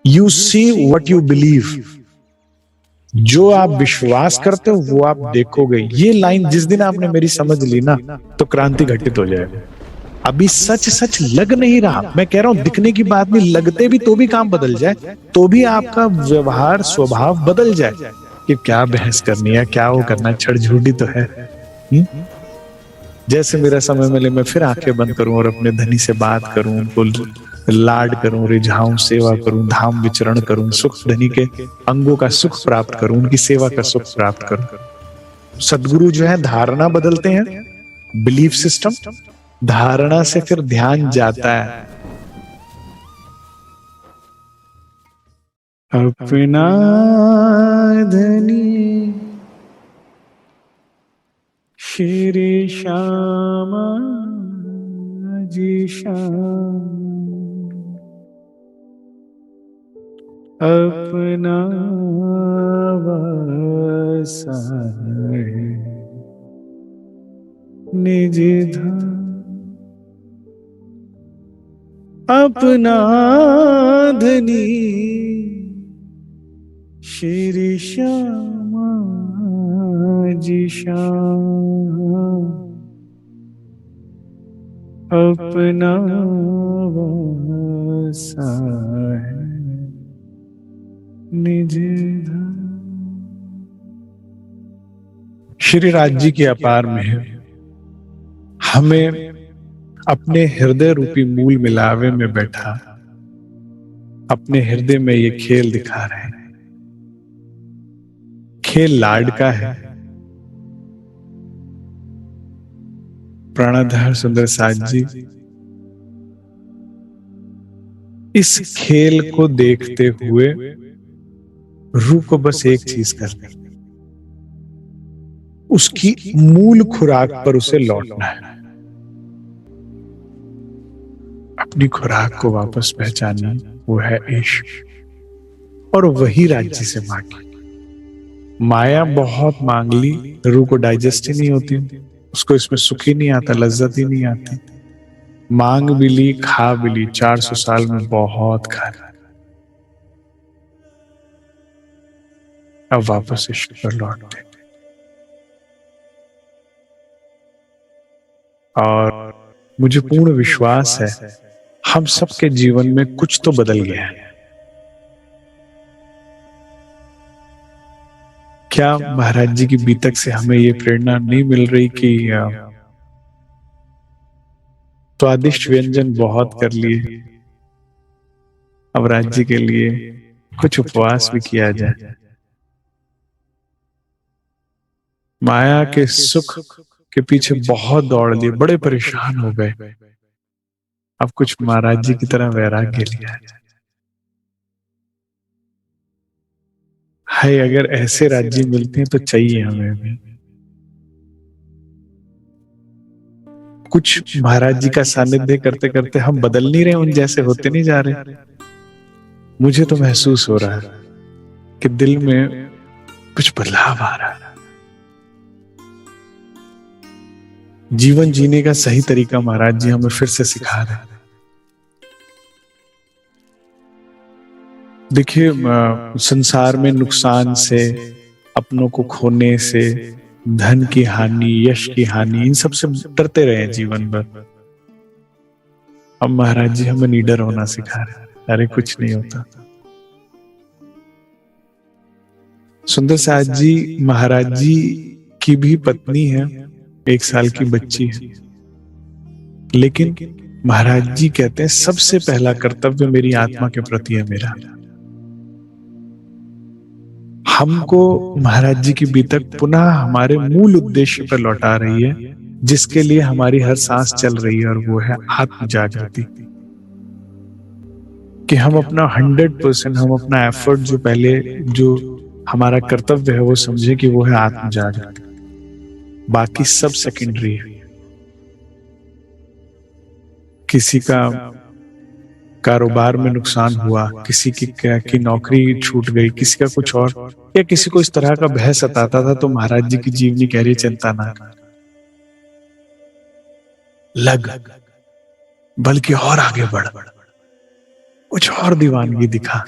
You see what you believe, जो आप विश्वास करते हो वो आप देखोगे। ये लाइन जिस दिन आपने मेरी समझ ली ना, तो क्रांति घटित हो जाएगा। अभी सच सच लग नहीं रहा, मैं कह रहा हूं दिखने की बात नहीं, लगते भी तो भी काम बदल जाए, तो भी आपका व्यवहार स्वभाव बदल जाए कि क्या बहस करनी है, क्या वो करना है, छड़ झूठी तो है। जैसे मेरा समय मिले मैं फिर आंखें बंद करूं और अपने धनी से बात करूं, उनको लाड करूं, रिझाऊं, सेवा करूं, धाम विचरण करूं, सुख धनी के अंगों का सुख प्राप्त करूं, उनकी सेवा का सुख प्राप्त करूं। सदगुरु जो है धारणा बदलते हैं, बिलीफ सिस्टम, धारणा से फिर ध्यान जाता है। अपना धनी श्री श्यामा जी श्याम, अपना वासा है निज धाम, अपना धनी श्री श्यामा जी श्याम, अपना वासा है निज धाम। श्री राज जी की अपार मेहर हमें अपने हृदय रूपी मूल मिलावे में बैठा अपने हृदय में ये खेल दिखा रहे हैं। खेल लाड का है। प्राणाधार सुंदर साथ जी इस खेल को देखते हुए रूह को बस एक चीज करनी, उसकी मूल खुराक पर उसे लौटना है, अपनी खुराक को वापस पहचानी, वो है इश्क। और वही राज्य से मांगी। माया बहुत मांग ली, रूह को डाइजेस्ट ही नहीं होती, उसको इसमें सुख ही नहीं आता, लज्जत ही नहीं आती। मांग भी ली, खा भी ली, 400 साल में बहुत खा ली। अब वापस इश्क पर लौटते। और मुझे पूर्ण विश्वास है हम सबके जीवन में कुछ तो बदल गया है। क्या महाराज जी की बीतक से हमें ये प्रेरणा नहीं मिल रही कि स्वादिष्ट व्यंजन बहुत कर लिए, अब राज्य के लिए कुछ उपवास भी किया जाए। माया के सुख के पीछे बहुत दौड़ लिए, बड़े परेशान हो गए, अब कुछ महाराज जी की तरह वैराग्य लिया जाए। हाय अगर ऐसे राज्य मिलते हैं तो चाहिए हमें भी। कुछ महाराज जी का सानिध्य करते करते हम बदल नहीं रहे, उन जैसे होते नहीं जा रहे। मुझे तो महसूस हो रहा है कि दिल में कुछ बदलाव आ रहा है। जीवन जीने का सही तरीका महाराज जी हमें फिर से सिखा रहे हैं। देखिए संसार में नुकसान से, अपनों को खोने से, धन की हानि, यश की हानि, इन सब से डरते रहे जीवन भर। अब महाराज जी हमें निडर होना सिखा रहे हैं। अरे कुछ नहीं होता। सुंदर साथ जी महाराज जी की भी पत्नी है, 1 साल की बच्ची है, लेकिन महाराज जी कहते हैं सबसे पहला कर्तव्य मेरी आत्मा के प्रति है मेरा। हमको महाराज जी की बीतक पुनः हमारे मूल उद्देश्य पर लौटा रही है, जिसके लिए हमारी हर सांस चल रही है, और वो है आत्म जागृति। कि हम अपना 100%, हम अपना एफर्ट जो पहले जो हमारा कर्तव्य है वो समझे कि वो है आत्म जागृति, बाकी सब सेकेंडरी है। किसी का कारोबार में नुकसान हुआ, किसी की नौकरी छूट गई, किसी का कुछ और, या किसी को इस तरह का भय सताता था, तो महाराज जी की जीवनी कह रही चिंता ना कर, लग, बल्कि और आगे बढ़, कुछ और दीवानगी दिखा,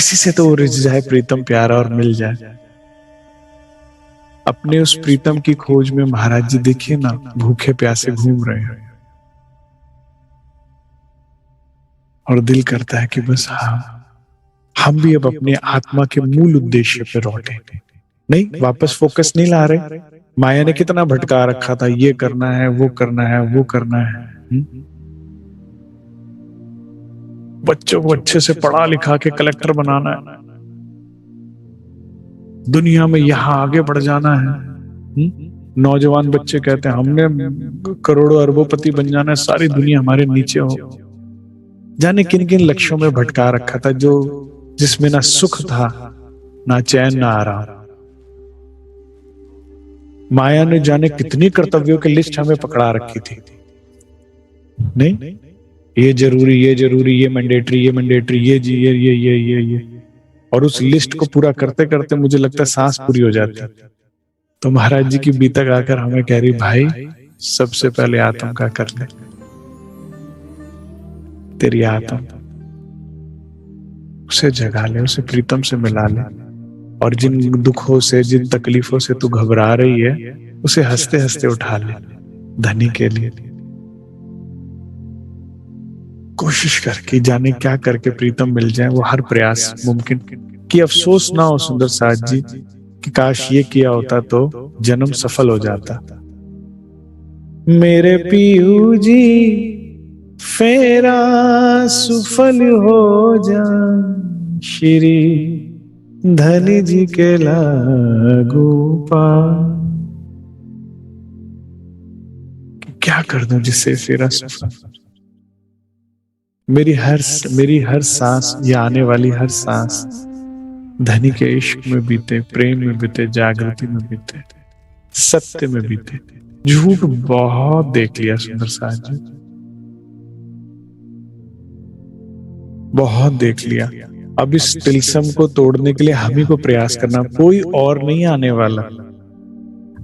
किसी से तो वो रिझ जाए प्रीतम प्यारा और मिल जाए। अपने उस प्रीतम की खोज में महाराज जी देखिए ना, भूखे प्यासे घूम रहे हैं और दिल करता है कि बस हाँ, हम भी अब अपने आत्मा के मूल उद्देश्य पे लौटे। नहीं, वापस फोकस नहीं ला रहे। माया ने कितना भटका रखा था, ये करना है, वो करना है, वो करना है। बच्चों को अच्छे से पढ़ा लिखा के कलेक्टर बनाना है, दुनिया में यहां आगे बढ़ जाना है। नौजवान बच्चे कहते हैं हमने करोड़ों अरबोपति बन जाना है, सारी दुनिया हमारे नीचे हो। जाने किन किन लक्ष्यों में भटका रखा था, जो जिसमें ना सुख था, ना चैन, ना आराम। माया ने जाने कितनी कर्तव्यों की लिस्ट हमें पकड़ा रखी थी। नहीं, ये जरूरी, ये जरूरी, ये मैंडेटरी, ये मैंडेटरी, ये जी, ये। और उस लिस्ट को पूरा करते करते मुझे लगता है सांस पूरी हो जाती। तो महाराज जी की बीतक आकर हमें कह रही, भाई सबसे पहले आत्म का कर ले, तेरी आत्म, उसे जगा ले, उसे प्रीतम से मिला ले। और जिन दुखों से, जिन तकलीफों से तू घबरा रही है, उसे हंसते हंसते उठा ले। धनी के लिए कोशिश करके जाने क्या करके प्रीतम मिल जाए, वो हर प्रयास मुमकिन। कि अफसोस ना हो सुंदर साथ जी कि काश ये किया होता तो जन्म सफल हो जाता। मेरे पीयू जी फेरा सुफल हो जा, श्री धनी जी के लागू पा। क्या कर दूं जिससे फेरा सफल। मेरी हर सांस, ये आने वाली हर सांस धनी के इश्क में बीते, प्रेम में बीते, जागृति में बीते, सत्य में बीते। झूठ बहुत देख लिया सुंदर साथ जी, बहुत देख लिया। अब इस तिलस्म को तोड़ने के लिए हम ही को प्रयास करना, कोई और नहीं आने वाला।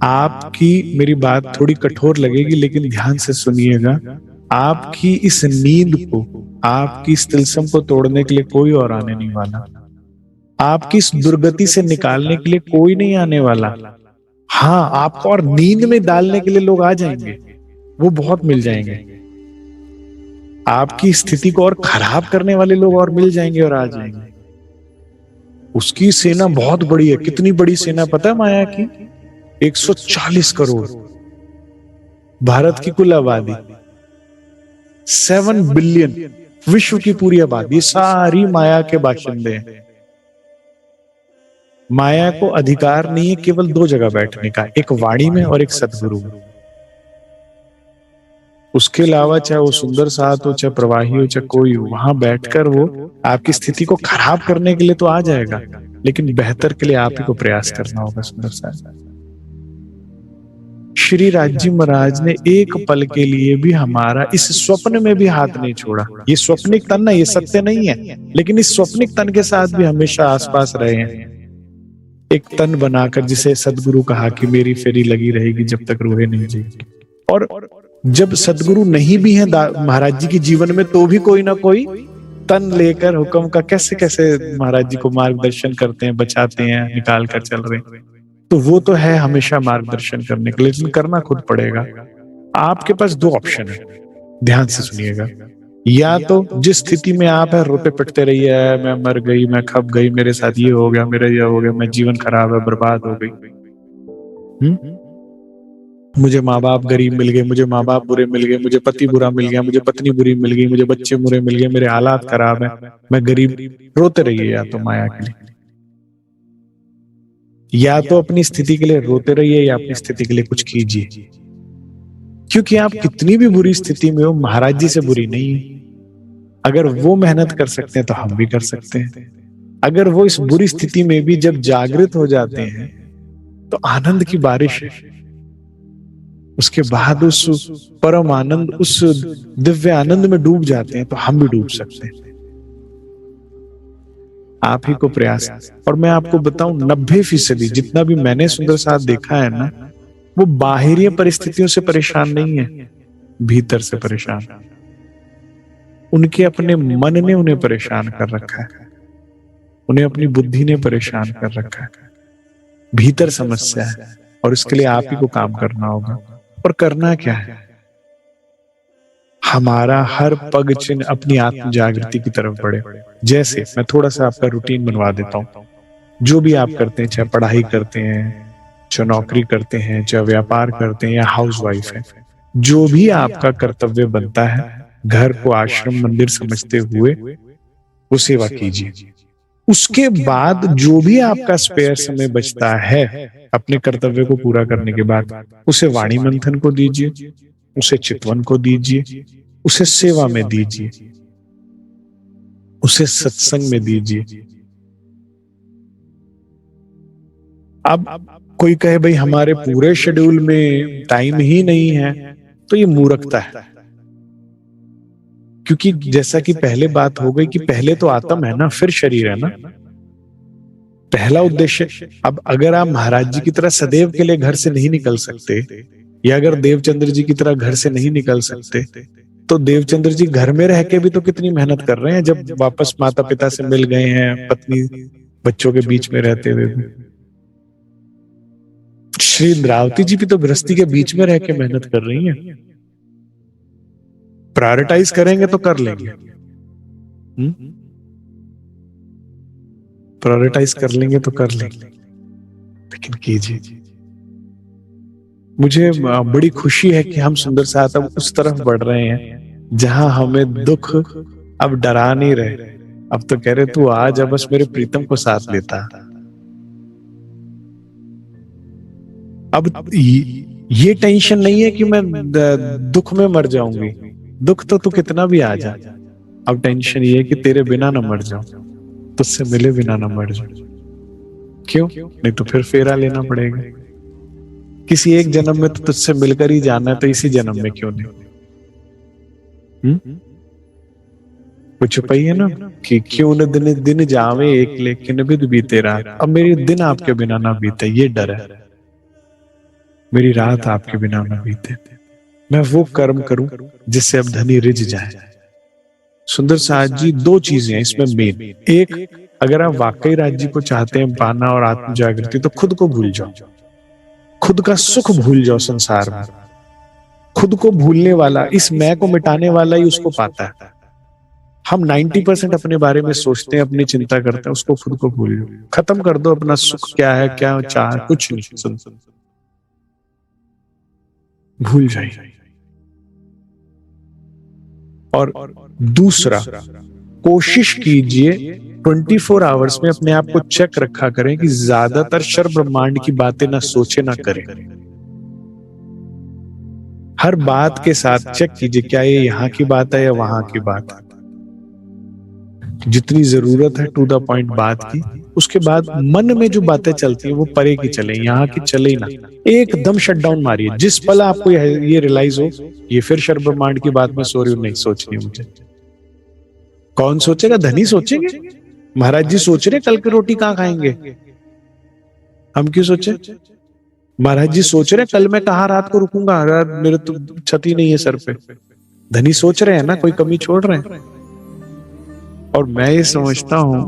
आपकी मेरी बात थोड़ी कठोर लगेगी, लेकिन ध्यान से सुनिएगा। आपकी इस नींद को, आपकी इस तिलस्म को तोड़ने के लिए कोई और आने नहीं वाला। आपकी इस दुर्गति से निकालने के लिए कोई नहीं आने वाला। हाँ, आपको और नींद में डालने के लिए लोग आ जाएंगे, वो बहुत मिल जाएंगे। आपकी स्थिति को और खराब करने वाले लोग और मिल जाएंगे और आ जाएंगे। उसकी सेना बहुत बड़ी है। कितनी बड़ी सेना पता है माया की? 140 करोड़। भारत की कुल आबादी 7 बिलियन, विश्व की पूरी आबादी, सारी माया के बाशिंदे हैं। माया को अधिकार नहीं है केवल 2 जगह बैठने का, एक वाणी में और एक सदगुरु में। उसके अलावा चाहे वो सुंदर साथ हो, चाहे प्रवाही हो, चाहे कोई हो, वहां बैठकर वो आपकी स्थिति को खराब करने के लिए तो आ जाएगा, लेकिन बेहतर के लिए आप ही को प्रयास करना होगा। सुंदर साथ श्री राजी महाराज ने एक पल के लिए भी हमारा इस स्वप्न में भी हाथ नहीं छोड़ा। ये स्वप्निक तन ना, ये सत्य नहीं है, लेकिन इस स्वप्निक तन के साथ भी हमेशा आसपास रहे हैं। एक तन बनाकर, जिसे सदगुरु कहा कि मेरी फेरी लगी रहेगी जब तक रूहें नहीं जाएगी। और जब सदगुरु नहीं भी है महाराज जी के जीवन में, तो भी कोई ना कोई तन लेकर हुक्म का कैसे कैसे महाराज जी को मार्गदर्शन करते हैं, बचाते हैं, निकाल कर चल रहे हैं। तो वो तो है हमेशा मार्गदर्शन करने के लिए, लेकिन करना खुद पड़ेगा। आपके पास 2 ऑप्शन है, ध्यान से सुनिएगा। या तो जिस स्थिति में आप है रोते पिटते रहिए, मैं मर गई, मैं खप गई, मेरे साथ ये हो गया, मेरा ये हो गया, मैं जीवन खराब है, बर्बाद हो गई। मुझे माँ बाप गरीब मिल गए, मुझे माँ बाप बुरे मिल गए, मुझे पति बुरा मिल गया, मुझे पत्नी बुरी मिल गई, मुझे बच्चे बुरे मिल गए, मेरे हालात खराब है, मैं गरीब। रोते रहिए या तो माया के लिए, या तो अपनी स्थिति के लिए रोते रहिए, या अपनी स्थिति के लिए कुछ कीजिए। क्योंकि आप कितनी भी बुरी स्थिति में हो, महाराज जी से बुरी नहीं है। अगर वो मेहनत कर सकते हैं तो हम भी कर सकते हैं। अगर वो इस बुरी स्थिति में भी जब जागृत हो जाते हैं तो आनंद की बारिश है। उसके बाद उस परम आनंद, उस दिव्य आनंद में डूब जाते हैं, तो हम भी डूब सकते हैं। आप ही को प्रयास। और मैं आपको बताऊं, 90% जितना भी मैंने सुंदर साथ देखा है ना, वो बाहरी परिस्थितियों से परेशान नहीं है, भीतर से परेशान। उनके अपने मन ने उन्हें परेशान कर रखा है। उन्हें अपनी बुद्धि ने परेशान कर रखा है, भीतर समस्या है, और इसके लिए आप ही को काम करना होगा। और करना क्या है? हमारा हर पग चिन्ह अपनी आत्म जागृति की तरफ बढ़े। जैसे मैं थोड़ा सा आपका रूटीन बनवा देता हूं। जो भी आप करते हैं, चाहे पढ़ाई करते हैं, चाहे नौकरी करते हैं, चाहे व्यापार करते हैं या हाउस वाइफ है, जो भी आपका कर्तव्य बनता है, घर को आश्रम मंदिर समझते हुए वो सेवा कीजिए। उसके बाद जो भी आपका स्पेयर समय बचता है अपने कर्तव्य को पूरा करने के बाद, उसे वाणी मंथन को दीजिए, उसे चितवन को दीजिए, उसे सेवा में दीजिए, उसे सत्संग में दीजिए। अब कोई कहे भाई हमारे पूरे शेड्यूल में टाइम ही नहीं है, तो ये मूर्खता है। क्योंकि जैसा कि पहले बात हो गई कि पहले तो आत्म है ना, फिर शरीर है ना। पहला उद्देश्य, अब अगर आप महाराज जी की तरह सदैव के लिए घर से नहीं निकल सकते, या अगर देवचंद्र जी की तरह घर से नहीं निकल सकते, तो देवचंद्र जी घर में रह के भी तो कितनी मेहनत कर रहे हैं, जब वापस माता पिता से मिल गए हैं, पत्नी बच्चों के बीच में रहते हुए भी। श्री इंद्रावती जी भी तो गृहस्थी के बीच में रह के मेहनत कर रही हैं। प्रायोरिटाइज करेंगे तो कर लेंगे, प्रायोरिटाइज कर लेंगे तो कर लेंगे, लेकिन कीजिए। मुझे बड़ी खुशी है कि हम सुंदर साथ अब उस तरफ बढ़ रहे हैं जहां हमें दुख अब डरा नहीं रहे। अब तो कह रहे तू आज अब बस मेरे प्रीतम को साथ लेता। अब ये टेंशन नहीं है कि मैं दुख में मर जाऊंगी, दुख तो तू कितना भी आ जा। अब टेंशन ये है कि तेरे बिना ना मर जाऊं, तुझसे मिले बिना ना मर जाऊं। क्यों? नहीं तो फिर फेरा लेना पड़ेगा। किसी एक जन्म में तो तुझसे मिलकर ही जाना है, तो इसी जन्म में क्यों नहीं? कुछ छुपाई है ना कि क्यों न दिन दिन जावे एक लेकिन विद बीते रात। अब मेरी दिन आपके बिना ना बीते, ये डर है। मेरी रात आपके बिना ना बीते, मैं वो कर्म करूं जिससे अब धनी रिझ जाए। सुंदर साथ जी, दो चीजें हैं इसमें मेन। एक, अगर आप वाकई राज्य को चाहते हैं पाना और आत्म जागृति, तो खुद को भूल जाओ, खुद का सुख भूल जाओ। संसार में खुद को भूलने वाला, इस मैं को मिटाने वाला ही उसको पाता है। हम 90% अपने बारे में सोचते हैं, अपनी चिंता करते हैं, उसको खुद को भूल जाओ। खत्म कर दो अपना सुख क्या है, क्या चाह, कुछ नहीं, भूल जाइए। और दूसरा, कोशिश कीजिए 24 आवर्स में अपने आप को चेक रखा करें कि ज्यादातर शर ब्रह्मांड की बातें ना सोचे ना करें। हर बात के साथ चेक कीजिए क्या ये यहाँ की बात है या वहां की बात है। जितनी जरूरत है टू द पॉइंट बात की, उसके बाद मन में जो बातें चलती हैं वो परे की चले, यहाँ की चले ही ना। एकदम शट डाउन मारिए। जिस पल आपको ये रियलाइज हो ये फिर शर ब्रह्मांड की बात में सो रही हूं, नहीं सोचनी मुझे। कौन सोचेगा? धनी सोचेंगे। महाराज जी सोच रहे कल की रोटी कहां खाएंगे, हम क्यों सोचे? महाराज जी सोच रहे कल मैं कहां रात को रुकूंगा, मेरे तो छत ही नहीं है सर पे। धनी सोच रहे हैं ना, कोई कमी छोड़ रहे हैं। और मैं ये समझता हूं,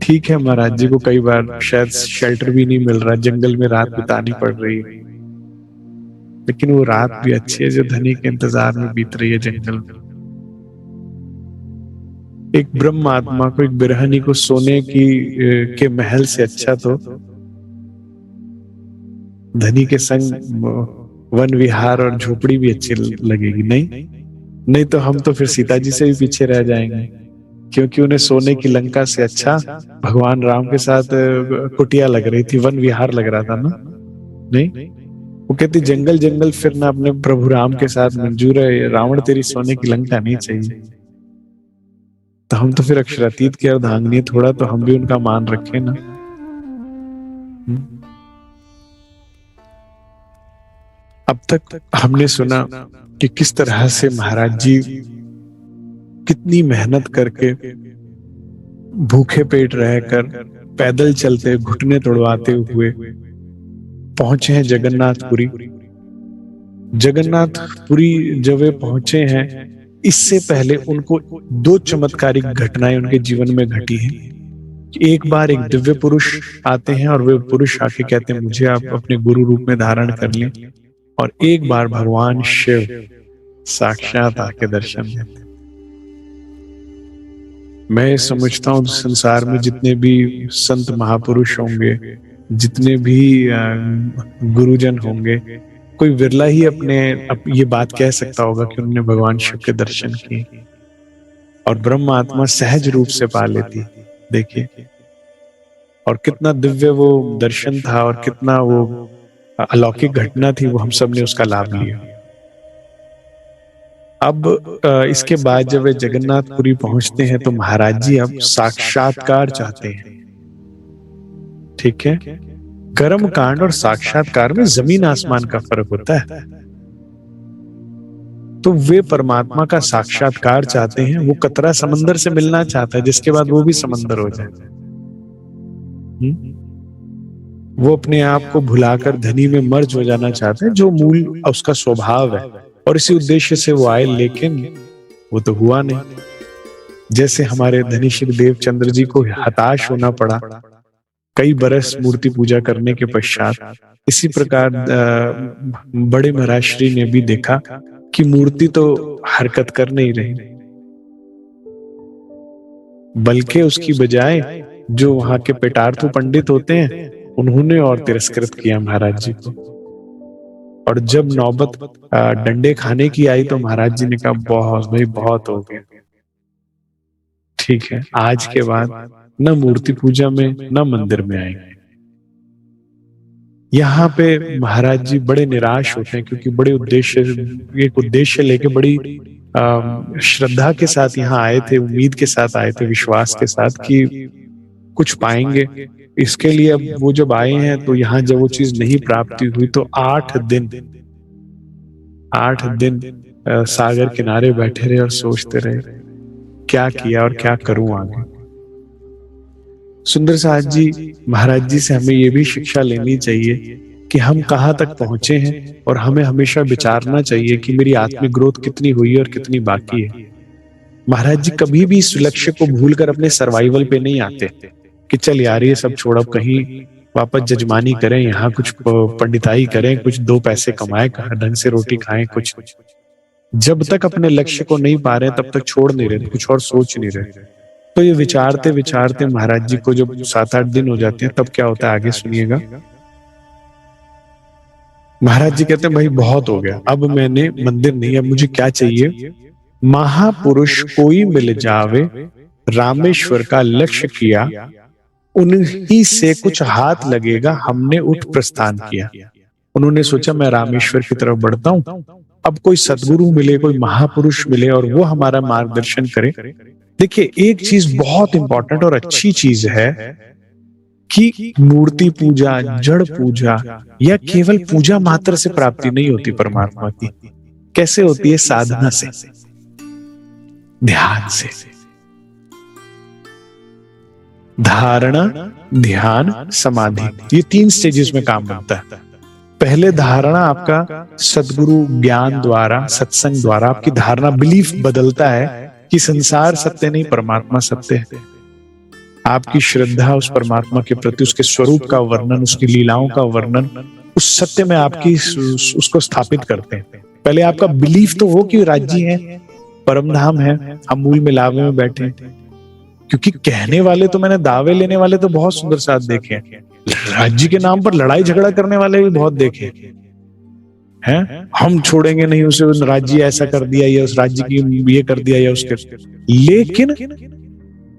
ठीक है महाराज जी को कई बार शायद शेल्टर भी नहीं मिल रहा, जंगल में रात बितानी पड़ रही है, लेकिन वो रात भी अच्छी है जो धनी के इंतजार में बीत रही है जंगल में। एक ब्रह्म आत्मा को, एक बिरहनी को सोने के महल से अच्छा तो धनी के संग वन विहार और झोपड़ी भी अच्छी लगेगी। नहीं तो हम तो फिर सीता जी से भी पीछे रह जाएंगे, क्योंकि उन्हें सोने की लंका से अच्छा भगवान राम के साथ कुटिया लग रही थी, वन विहार लग रहा था ना। नहीं, वो कहती जंगल जंगल फिरना अपने प्रभु राम के साथ मंजूर है, रावण तेरी सोने की लंका नहीं चाहिए। तो हम तो फिर अक्षरातीत की अर्धांगिनी, थोड़ा तो हम भी उनका मान रखें ना। अब तक हमने सुना कि किस तरह से महाराज जी कितनी मेहनत करके, भूखे पेट रहकर, पैदल चलते, घुटने तोड़वाते हुए पहुंचे हैं जगन्नाथपुरी। जगन्नाथपुरी जब वे पहुंचे हैं, इससे पहले उनको दो चमत्कारिक घटनाएं उनके जीवन में घटी हैं। एक बार एक दिव्य पुरुष आते हैं और वे पुरुष आके कहते हैं मुझे आप अपने गुरु रूप में धारण कर लें, और एक बार भगवान शिव साक्षात आके दर्शन देते हैं। मैं समझता हूं संसार में जितने भी संत महापुरुष होंगे, जितने भी गुरुजन होंगे, कोई विरला ही ये बात कह सकता होगा कि उन्होंने भगवान शिव के दर्शन किए, और ब्रह्म आत्मा सहज रूप से पा लेती। देखिए, और कितना दिव्य वो दर्शन था और कितना वो अलौकिक घटना थी, वो हम सब ने उसका लाभ लिया। अब इसके बाद जब वे जगन्नाथपुरी पहुंचते हैं तो महाराज जी अब साक्षात्कार चाहते हैं। ठीक है, कर्म कांड और साक्षात्कार में जमीन आसमान का फर्क होता है। तो वे परमात्मा का साक्षात्कार चाहते हैं। वो कतरा समंदर से मिलना चाहता है जिसके बाद वो भी समंदर हो जाए। वो अपने आप को भुलाकर धनी में मर्ज हो जाना चाहते हैं, जो मूल उसका स्वभाव है, और इसी उद्देश्य से वो आए, लेकिन वो तो हुआ नहीं। जैसे हमारे धनी श्री देवचंद्र जी को हताश होना पड़ा कई बरस मूर्ति पूजा करने के पश्चात, इसी प्रकार बड़े महाराज श्री ने भी देखा कि मूर्ति तो हरकत कर नहीं रही, बल्कि उसकी बजाय जो वहां के पेटार्थु पंडित होते हैं उन्होंने और तिरस्कृत किया महाराज जी को। और जब नौबत डंडे खाने की आई तो महाराज जी ने कहा बहुत भाई बहुत हो गया, ठीक है, आज के बाद न मूर्ति पूजा में न मंदिर में आएंगे। यहाँ पे महाराज जी बड़े निराश होते हैं, क्योंकि बड़े एक उद्देश्य लेके बड़ी श्रद्धा के साथ यहाँ आए थे, उम्मीद के साथ आए थे, विश्वास के साथ कि कुछ पाएंगे। इसके लिए अब वो जब आए हैं तो यहाँ जब वो चीज नहीं प्राप्ति हुई तो 8 दिन सागर किनारे बैठे रहे और सोचते रहे क्या किया और क्या करूं आगे। सुंदर साहब जी महाराज जी से हमें ये भी शिक्षा लेनी चाहिए कि हम कहाँ तक पहुंचे हैं, और हमें हमेशा विचारना चाहिए कि मेरी आत्मिक ग्रोथ कितनी हुई और कितनी बाकी है। महाराज जी कभी भी इस लक्ष्य को भूलकर अपने सर्वाइवल पे नहीं आते कि चल यार ये सब छोड़, अब कहीं वापस जजमानी करें, यहाँ कुछ पंडिताई करें, कुछ 2 पैसे कमाए, ढंग से रोटी खाएं। कुछ जब तक अपने लक्ष्य को नहीं पा रहे तब तक छोड़ नहीं रहे, कुछ और सोच नहीं रहे। तो ये विचारते विचारते महाराज जी को जब 7-8 दिन हो जाते हैं तब क्या होता है आगे सुनिएगा। महाराज जी कहते हैं भाई बहुत हो गया, अब मैंने मंदिर नहीं, अब मुझे क्या चाहिए, महापुरुष कोई मिल जावे, रामेश्वर का लक्ष्य किया, उन्हीं से कुछ हाथ लगेगा, हमने उठ प्रस्थान किया। उन्होंने सोचा मैं रामेश्वर की तरफ बढ़ता हूं, अब कोई सदगुरु मिले, कोई महापुरुष मिले और वो हमारा मार्गदर्शन करे। देखिए एक चीज बहुत इंपॉर्टेंट और अच्छी चीज है कि मूर्ति पूजा, जड़ पूजा या केवल पूजा मात्र से प्राप्ति नहीं होती परमात्मा की। कैसे होती है? साधना से, ध्यान से। धारणा, ध्यान, समाधि, ये 3 स्टेजेस में काम बनता है। पहले धारणा आपका सदगुरु ज्ञान द्वारा, सत्संग द्वारा आपकी धारणा, बिलीफ बदलता है कि संसार सत्य नहीं, परमात्मा सत्य है। आपकी श्रद्धा उस परमात्मा के प्रति, उसके स्वरूप का वर्णन, उसकी लीलाओं का वर्णन, उस सत्य में आपकी उसको स्थापित करते हैं। पहले आपका बिलीफ तो हो कि राज्य है, परम धाम है, हम मूल मिलावे में बैठे हैं। क्योंकि कहने वाले तो, मैंने दावे लेने वाले तो बहुत सुंदर साथ देखे हैं, राज्य के नाम पर लड़ाई झगड़ा करने वाले भी बहुत देखे हैं। हम छोड़ेंगे नहीं उसे, उस राज्य ऐसा कर दिया या उस राज्य की ये कर दिया या उसके, लेकिन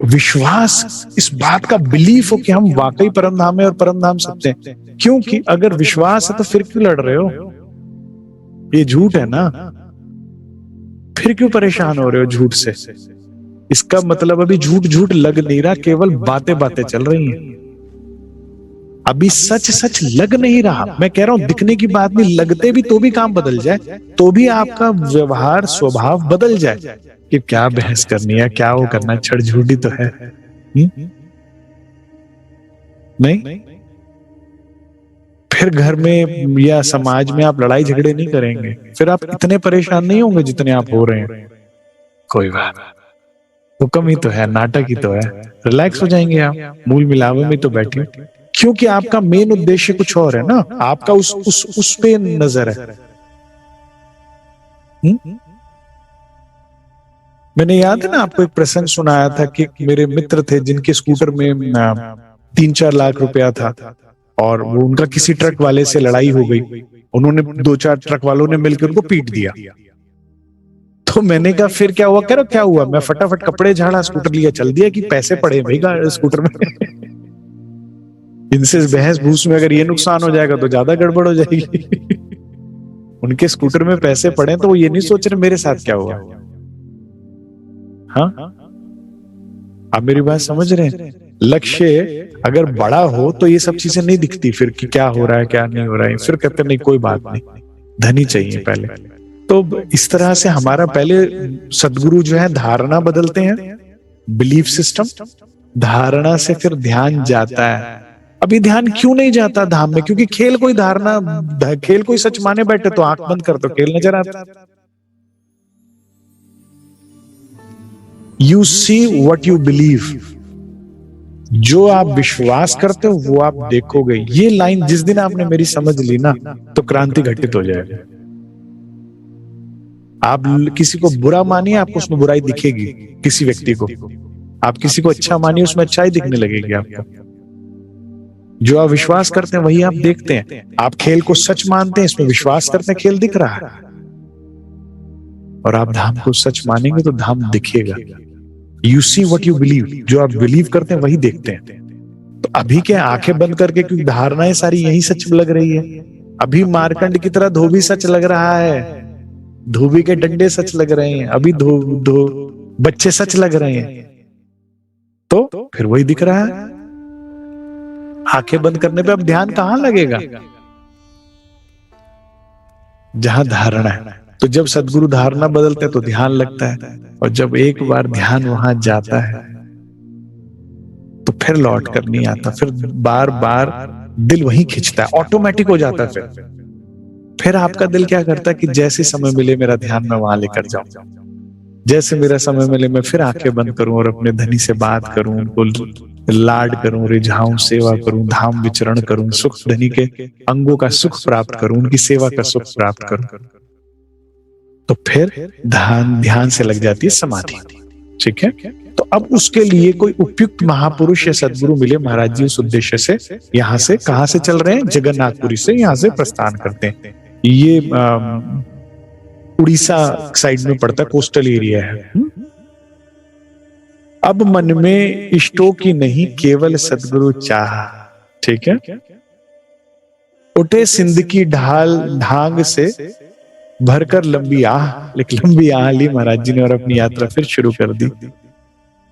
विश्वास, इस बात का बिलीफ हो कि हम वाकई परम धाम है और परम धाम सत्य है। क्योंकि अगर विश्वास है तो फिर क्यों लड़ रहे हो? ये झूठ है ना, फिर क्यों परेशान हो रहे हो झूठ से? इसका मतलब अभी झूठ झूठ लग नहीं रहा, केवल बातें बातें चल रही हैं। अभी सच सच लग नहीं रहा। मैं कह रहा हूं दिखने की बात नहीं, लगते भी तो भी काम बदल जाए, तो भी आपका व्यवहार स्वभाव बदल जाए कि क्या बहस करनी है, क्या वो करना, छड़ झूठी तो है नहीं। फिर घर में या समाज में आप लड़ाई झगड़े नहीं करेंगे, फिर आप इतने परेशान नहीं होंगे जितने आप हो रहे हैं। कोई बात, हुक्म ही तो है, नाटक ही तो है। रिलैक्स हो जाएंगे आप, मूल मिलावे में तो बैठे, क्योंकि आपका मेन उद्देश्य कुछ और है ना, आपका उस पे नजर है। मैंने याद है ना आपको एक प्रसंग सुनाया था कि मेरे मित्र थे जिनके स्कूटर में 3-4 लाख रुपया था, और वो उनका किसी ट्रक वाले से लड़ाई हो गई, उन्होंने 2-4 ट्रक वालों ने मिलकर उनको पीट दिया। तो मैंने कहा फिर क्या हुआ, कह रहा क्या हुआ, मैं फटाफट कपड़े झाड़ा, स्कूटर लिया, चल दिया कि पैसे पड़े भाई स्कूटर में। इनसे बहस भूस में अगर ये नुकसान हो जाएगा तो ज्यादा गड़बड़ हो जाएगी। उनके स्कूटर में पैसे पड़े तो वो ये नहीं सोच रहे मेरे साथ क्या हुआ। हाँ, आप मेरी बात समझ रहे हैं? लक्ष्य अगर बड़ा हो तो ये सब चीजें नहीं दिखती फिर कि क्या हो रहा है क्या नहीं हो रहा है, फिर कहते नहीं कोई बात नहीं, धनी चाहिए पहले। तो इस तरह से हमारा पहले सदगुरु जो है धारणा बदलते हैं, बिलीफ सिस्टम, धारणा से फिर ध्यान जाता है। अभी ध्यान क्यों नहीं जाता धाम में? क्योंकि खेल कोई धारणा, खेल कोई सच माने बैठे तो आंख बंद कर तो खेल नजर आता। You see what you believe, जो आप विश्वास करते हो वो आप देखोगे। ये लाइन जिस दिन आपने मेरी समझ ली ना तो क्रांति घटित हो जाएगी। आप किसी को बुरा मानिए, आपको उसमें बुराई दिखेगी, किसी व्यक्ति को। आप किसी को अच्छा मानिए, उसमें अच्छाई दिखने लगेगी आपको। जो आप विश्वास करते हैं वही आप देखते हैं। आप खेल को सच मानते हैं, इसमें विश्वास करते हैं, खेल दिख रहा है। और आप धाम को सच मानेंगे तो धाम दिखेगा। You see what you believe, जो आप बिलीव करते हैं वही देखते हैं। तो अभी क्या आंखें बंद करके, क्योंकि धारणाएं सारी यही सच लग रही है। अभी मारकंड की तरह धोबी सच लग रहा है, धोबी के डंडे सच लग रहे हैं, अभी बच्चे सच लग रहे हैं, तो फिर वही दिख रहा है। आंखें बंद करने पे अब ध्यान कहां लगेगा? जहां धारणा है। तो जब सदगुरु धारणा बदलते हैं तो ध्यान लगता है, और जब एक बार ध्यान वहां जाता है तो फिर लौट कर नहीं आता, फिर बार बार दिल वहीं खिंचता है, ऑटोमेटिक हो जाता है। फिर आपका दिल क्या करता है कि जैसे समय मिले मेरा ध्यान मैं वहां लेकर जाऊं, जैसे मेरा समय मिले मैं फिर आंखें बंद करूं और अपने धनी से बात करूं, उनको लाड करूं, रिझाऊं, सेवा करूं, धाम विचरण करूं, सुख धनी के अंगों का सुख प्राप्त करूं, उनकी सेवा का सुख प्राप्त करूं। तो फिर ध्यान से लग जाती है समाधि। ठीक है, तो अब उसके लिए कोई उपयुक्त महापुरुष या सदगुरु मिले। महाराज जी उस उद्देश्य से यहां से, कहां से चल रहे हैं? जगन्नाथपुरी से यहां से प्रस्थान करते हैं। ये उड़ीसा साइड में पड़ता, कोस्टल एरिया है। अब मन में इष्टों की नहीं केवल सदगुरु चाह। ठीक है, उठे सिंध की ढाल ढांग से भरकर लंबी आह, लेकिन लंबी आह ली महाराज जी ने और अपनी यात्रा फिर शुरू कर दी।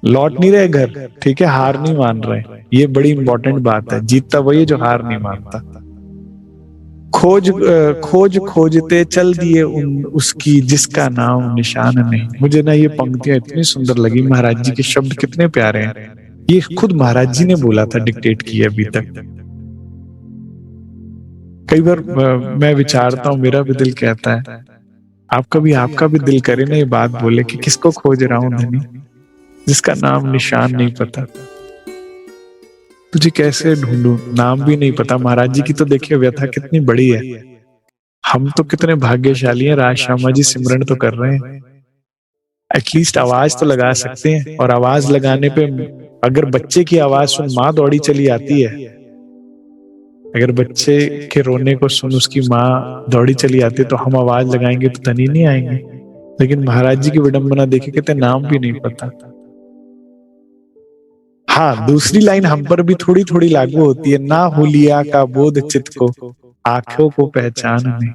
लौट नहीं रहे घर, ठीक है, हार नहीं मान रहे। ये बड़ी इंपॉर्टेंट बात है। जीतता वही है जो हार नहीं मानता। खोज खोजते चल दिए उसकी जिसका नाम निशान नहीं। मुझे ना ये पंक्तियां इतनी सुंदर लगी, महाराज जी के शब्द कितने प्यारे हैं। ये खुद महाराज जी ने बोला था, डिक्टेट किया अभी तक। कई बार मैं विचारता हूं, मेरा भी दिल कहता है, आपका भी दिल करे ना ये बात बोले कि किसको खोज रहा हूं धनी, जिसका नाम निशान नहीं पता। तुझे कैसे ढूंढूं, नाम भी नहीं पता। महाराज जी की तो देखिए व्यथा कितनी बड़ी है। हम तो कितने भाग्यशाली हैं, राज श्यामा जी सिमरन तो कर रहे हैं, एटलीस्ट आवाज तो लगा सकते हैं। और आवाज लगाने पे अगर बच्चे की आवाज सुन माँ दौड़ी चली आती है, अगर बच्चे के रोने को सुन उसकी माँ दौड़ी चली आती है, तो हम आवाज लगाएंगे तो धनी नहीं आएंगे। लेकिन महाराज जी की विडंबना देखिए, कहते नाम भी नहीं पता। हाँ, दूसरी लाइन हम पर भी थोड़ी थोड़ी लागू होती है, ना हुलिया का बोध चित्त को, आंखों को पहचान नहीं।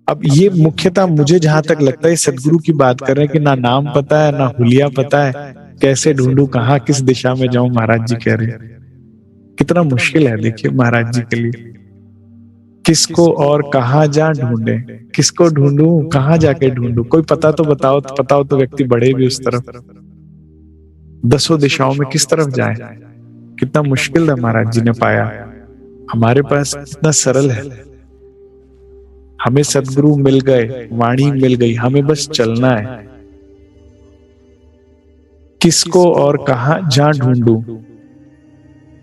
अब ये मुख्यतः मुझे जहां तक लगता है सदगुरु की बात कर रहे हैं कि ना नाम पता है, ना हुलिया पता है, कैसे ढूंढूं, कहां किस दिशा में जाऊं। महाराज जी कह रहे हैं कितना मुश्किल है। देखिए महाराज जी के लिए, किसको और कहां जा ढूंढे, किसको ढूंढूं, कहां जाके ढूंढूं, कोई पता तो बताओ तो व्यक्ति बढ़े भी उस तरफ। दसों दिशाओं में किस तरफ जाए, कितना मुश्किल है। महाराज जी ने पाया, हमारे पास इतना सरल है। हमें सदगुरु मिल गए, वाणी मिल गई, हमें बस चलना है। किसको और कहां जा ढूंढूं,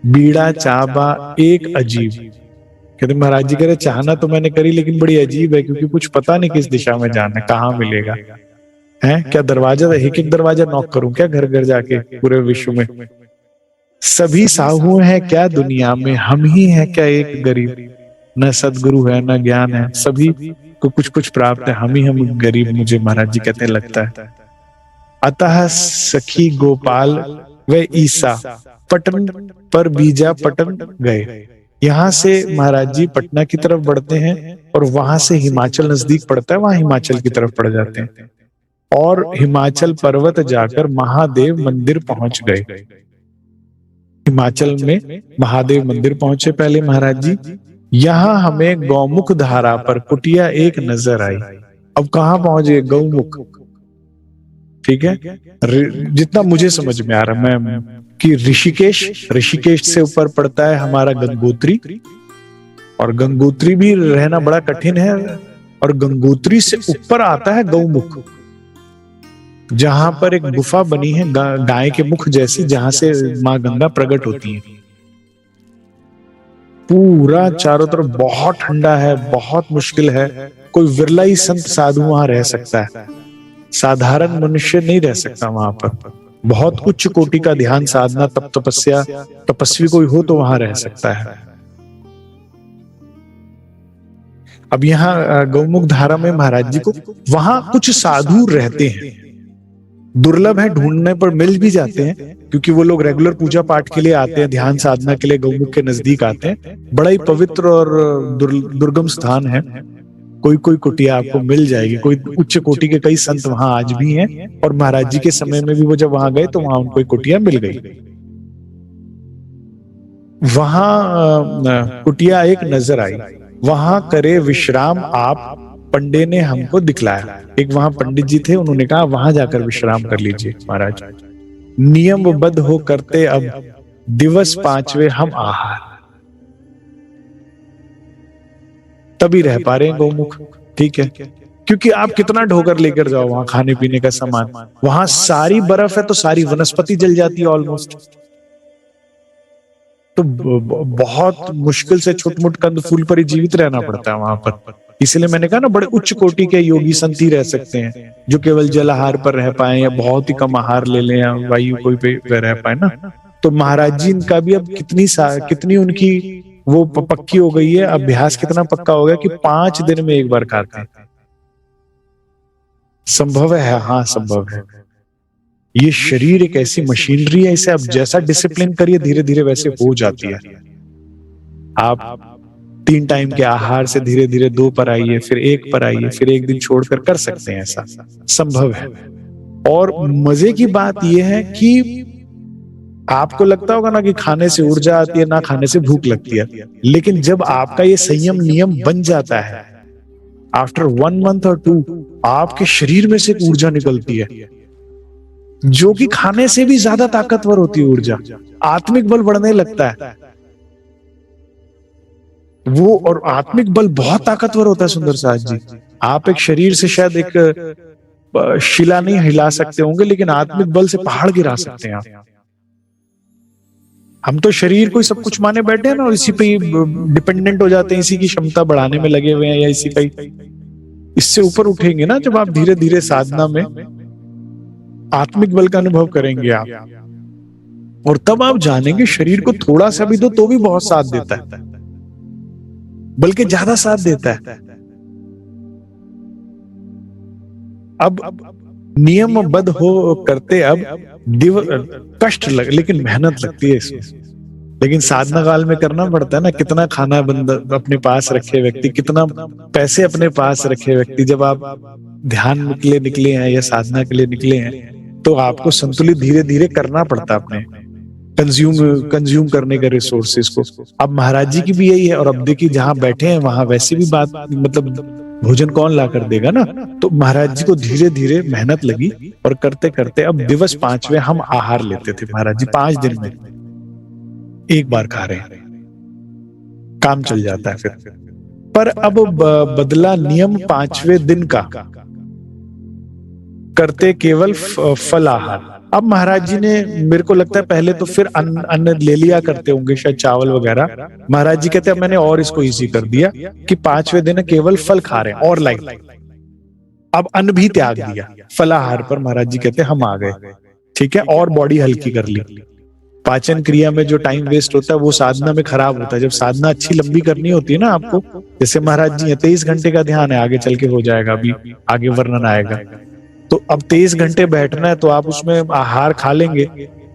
बीड़ा चाबा एक अजीब। कहते महाराज जी कह रहे चाहना तो मैंने करी लेकिन बड़ी अजीब है, क्योंकि कुछ पता नहीं किस दिशा में जाना है, कहाँ मिलेगा है। क्या दरवाजा, एक एक दरवाजा नॉक करूं क्या घर घर जाके पूरे विश्व में? सभी साहू हैं क्या दुनिया में, हम ही हैं क्या एक गरीब। न सदगुरु है न ज्ञान है, सभी को कुछ कुछ प्राप्त है, हम गरीब, मुझे महाराज जी कहते लगता है। अतः सखी गोपाल व ईसा पटन पर बीजा पटन गए। यहां से महाराज जी पटना की तरफ बढ़ते हैं और वहां से हिमाचल नजदीक पड़ता है, वहां हिमाचल की तरफ पड़ जाते हैं और हिमाचल पर्वत जाकर महादेव मंदिर पहुंच गए। हिमाचल में महादेव मंदिर पहुंचे पहले महाराज जी। यहां हमें गौमुख धारा पर कुटिया एक नजर आई। अब कहां पहुंचे? गौमुख, ठीक है। जितना मुझे समझ में आ रहा मैं कि ऋषिकेश से ऊपर पड़ता है हमारा गंगोत्री, और गंगोत्री भी रहना बड़ा कठिन है, और गंगोत्री से ऊपर आता है गौमुख, जहां पर एक गुफा बनी है गाय के मुख जैसी, जहां से मां गंगा प्रकट होती है। पूरा चारों तरफ बहुत ठंडा है, बहुत मुश्किल है, कोई विरला ही संत साधु वहां रह सकता है, साधारण मनुष्य नहीं रह सकता वहां पर। बहुत उच्च कोटि का ध्यान साधना तप तपस्या तपस्वी कोई हो तो वहां रह सकता है। अब यहाँ गौमुख धारा में महाराज जी को वहां कुछ साधु रहते हैं, दुर्लभ है, ढूंढने पर मिल भी जाते हैं, क्योंकि वो लोग रेगुलर पूजा पाठ के लिए आते हैं, ध्यान साधना के लिए गौमुख के नजदीक आते हैं। बड़ा ही पवित्र और दुर्गम स्थान है। कोई कोई कुटिया आपको मिल जाएगी, कोई उच्च कोटि के कई संत वहां आज भी हैं, और महाराज जी के समय में भी वो जब वहां गए तो वहां उनको एक कुटिया मिल गई। वहां कुटिया एक नजर आई, वहां करे विश्राम आप पंडे ने हमको दिखलाया। एक वहां पंडित जी थे, उन्होंने कहा वहां जाकर विश्राम कर लीजिए महाराज। नियमबद्ध हो करते अब दिवस पांचवे हम आहार। तभी रह पा रहे हैं गौमुख, ठीक है, क्योंकि आप कितना ढोकर लेकर जाओ वहां खाने पीने का सामान, वहां सारी बर्फ है तो सारी वनस्पति जल जाती है ऑलमोस्ट। तो बहुत मुश्किल से छुटमुट कंद फूल पर ही जीवित रहना पड़ता है वहां पर। इसलिए मैंने कहा ना, बड़े उच्च कोटि के योगी संत ही रह सकते हैं, जो केवल जल आहार पर रह पाए या बहुत ही कम आहार ले लें या वायु कोई पे रह पाए ना। तो महाराज जी इनका भी अब कितनी उनकी वो पक्की हो गई है, अभ्यास कितना पक्का हो गया कि 5 दिन में एक बार खाते हैं। संभव है? हाँ संभव है। ये शरीर एक ऐसी मशीनरी है, इसे आप जैसा डिसिप्लिन करिए धीरे धीरे वैसे हो जाती है। आप 3 टाइम के आहार से धीरे धीरे 2 पर आइए, फिर 1 पर आइए, फिर 1 दिन छोड़कर कर सकते हैं, ऐसा संभव है। और मजे की बात यह है कि आपको लगता होगा ना कि खाने से ऊर्जा आती है, ना खाने से भूख लगती है, लेकिन जब आपका ये संयम नियम बन जाता है, आफ्टर 1 मंथ और 2 आपके शरीर में से एक ऊर्जा निकलती है जो कि खाने से भी ज्यादा ताकतवर होती है ऊर्जा। आत्मिक बल बढ़ने लगता है वो, और आत्मिक बल बहुत ताकतवर होता है सुंदर साज जी। आप एक शरीर से शायद एक शिला नहीं हिला सकते होंगे, लेकिन आत्मिक बल से पहाड़ गिरा सकते हैं आप। हम तो शरीर को ही सब कुछ माने बैठे हैं ना, और इसी पे डिपेंडेंट हो जाते हैं, इसी की क्षमता बढ़ाने में लगे हुए हैं, या इसी का ही। इससे ऊपर उठेंगे ना जब आप धीरे धीरे साधना में आत्मिक बल का अनुभव करेंगे आप, और तब आप जानेंगे शरीर को थोड़ा सा भी दो तो भी बहुत साथ देता है, बल्कि ज्यादा साथ देता है। अब नियमबद्ध हो करते अब कष्ट लेकिन मेहनत लगती है इसमें, लेकिन साधना काल में करना पड़ता है ना। कितना खाना बंदा अपने पास रखे व्यक्ति, कितना पैसे अपने पास रखे व्यक्ति, जब आप ध्यान के लिए निकले हैं या साधना के लिए निकले हैं तो आपको संतुलित धीरे धीरे करना पड़ता है अपने कंज्यूम करने के रिसोर्सेज को। अब महाराज जी की भी यही है, और अब देखिए जहां बैठे हैं वहां वैसे भी बात, मतलब भोजन कौन ला कर देगा ना। तो महाराज जी को धीरे धीरे मेहनत लगी, और करते करते अब दिवस 5वें हम आहार लेते थे महाराज जी। 5 दिन में एक बार खा रहे हैं, काम चल जाता है फिर। पर अब बदला नियम 5वें दिन का, करते केवल फल आहार। अब महाराज जी ने, मेरे को लगता है पहले तो फिर अन्न ले लिया करते होंगे, शायद चावल वगैरह। महाराज जी कहते हैं मैंने और इसको इजी कर दिया कि 5वें दिन केवल फल खा रहे हैं और लाइट, अब अन्न भी त्याग दिया। फलाहार पर महाराज जी कहते हैं हम आ गए, ठीक है, और बॉडी हल्की कर ली। पाचन क्रिया में जो टाइम वेस्ट होता है वो साधना में खराब होता है। जब साधना अच्छी लंबी करनी होती है ना आपको, जैसे महाराज जी 23 घंटे का ध्यान है, आगे चल के हो जाएगा, अभी आगे वर्णन आएगा। तो अब 23 घंटे बैठना है तो आप उसमें आहार खा लेंगे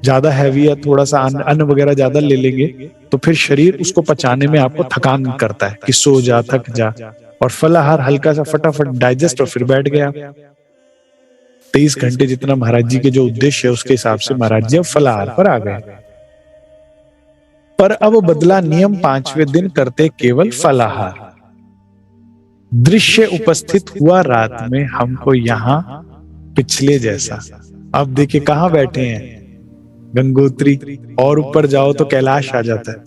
ज्यादा हैवी या थोड़ा सा अन्न वगैरह ज्यादा ले लेंगे, तो फिर शरीर उसको पचाने में आपको थकान करता है कि सो जा, थक जा। और फलाहार हल्का सा फटाफट डाइजेस्ट और फिर बैठ गया। 23 घंटे जितना महाराज जी के जो उद्देश्य है उसके हिसाब से महाराज जी अब फलाहार पर आ गए। पर अब बदला नियम, 5वें दिन करते केवल फलाहार। दृश्य उपस्थित हुआ रात में हमको यहां पिछले जैसा। अब देखिए कहां बैठे हैं, गंगोत्री, और ऊपर जाओ तो कैलाश आ जाता है,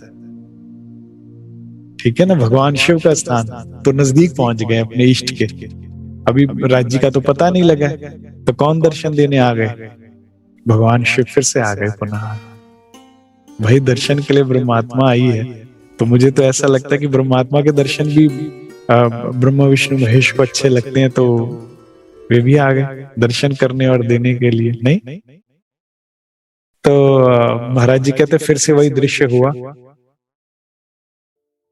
ठीक है ना, भगवान शिव का स्थान। तो नजदीक पहुंच गए अपने इष्ट के। अभी राज्य का तो पता नहीं लगा, तो कौन दर्शन देने आ गए, भगवान शिव फिर से आ गए पुनः। भाई दर्शन के लिए ब्रह्मात्मा आई है, तो मुझे तो ऐसा लगता है कि ब्रह्मात्मा के दर्शन भी ब्रह्मा विष्णु महेश को अच्छे लगते हैं, तो वे भी आ गए दर्शन करने और देने के लिए। नहीं तो महाराज जी कहते फिर से वही दृश्य हुआ।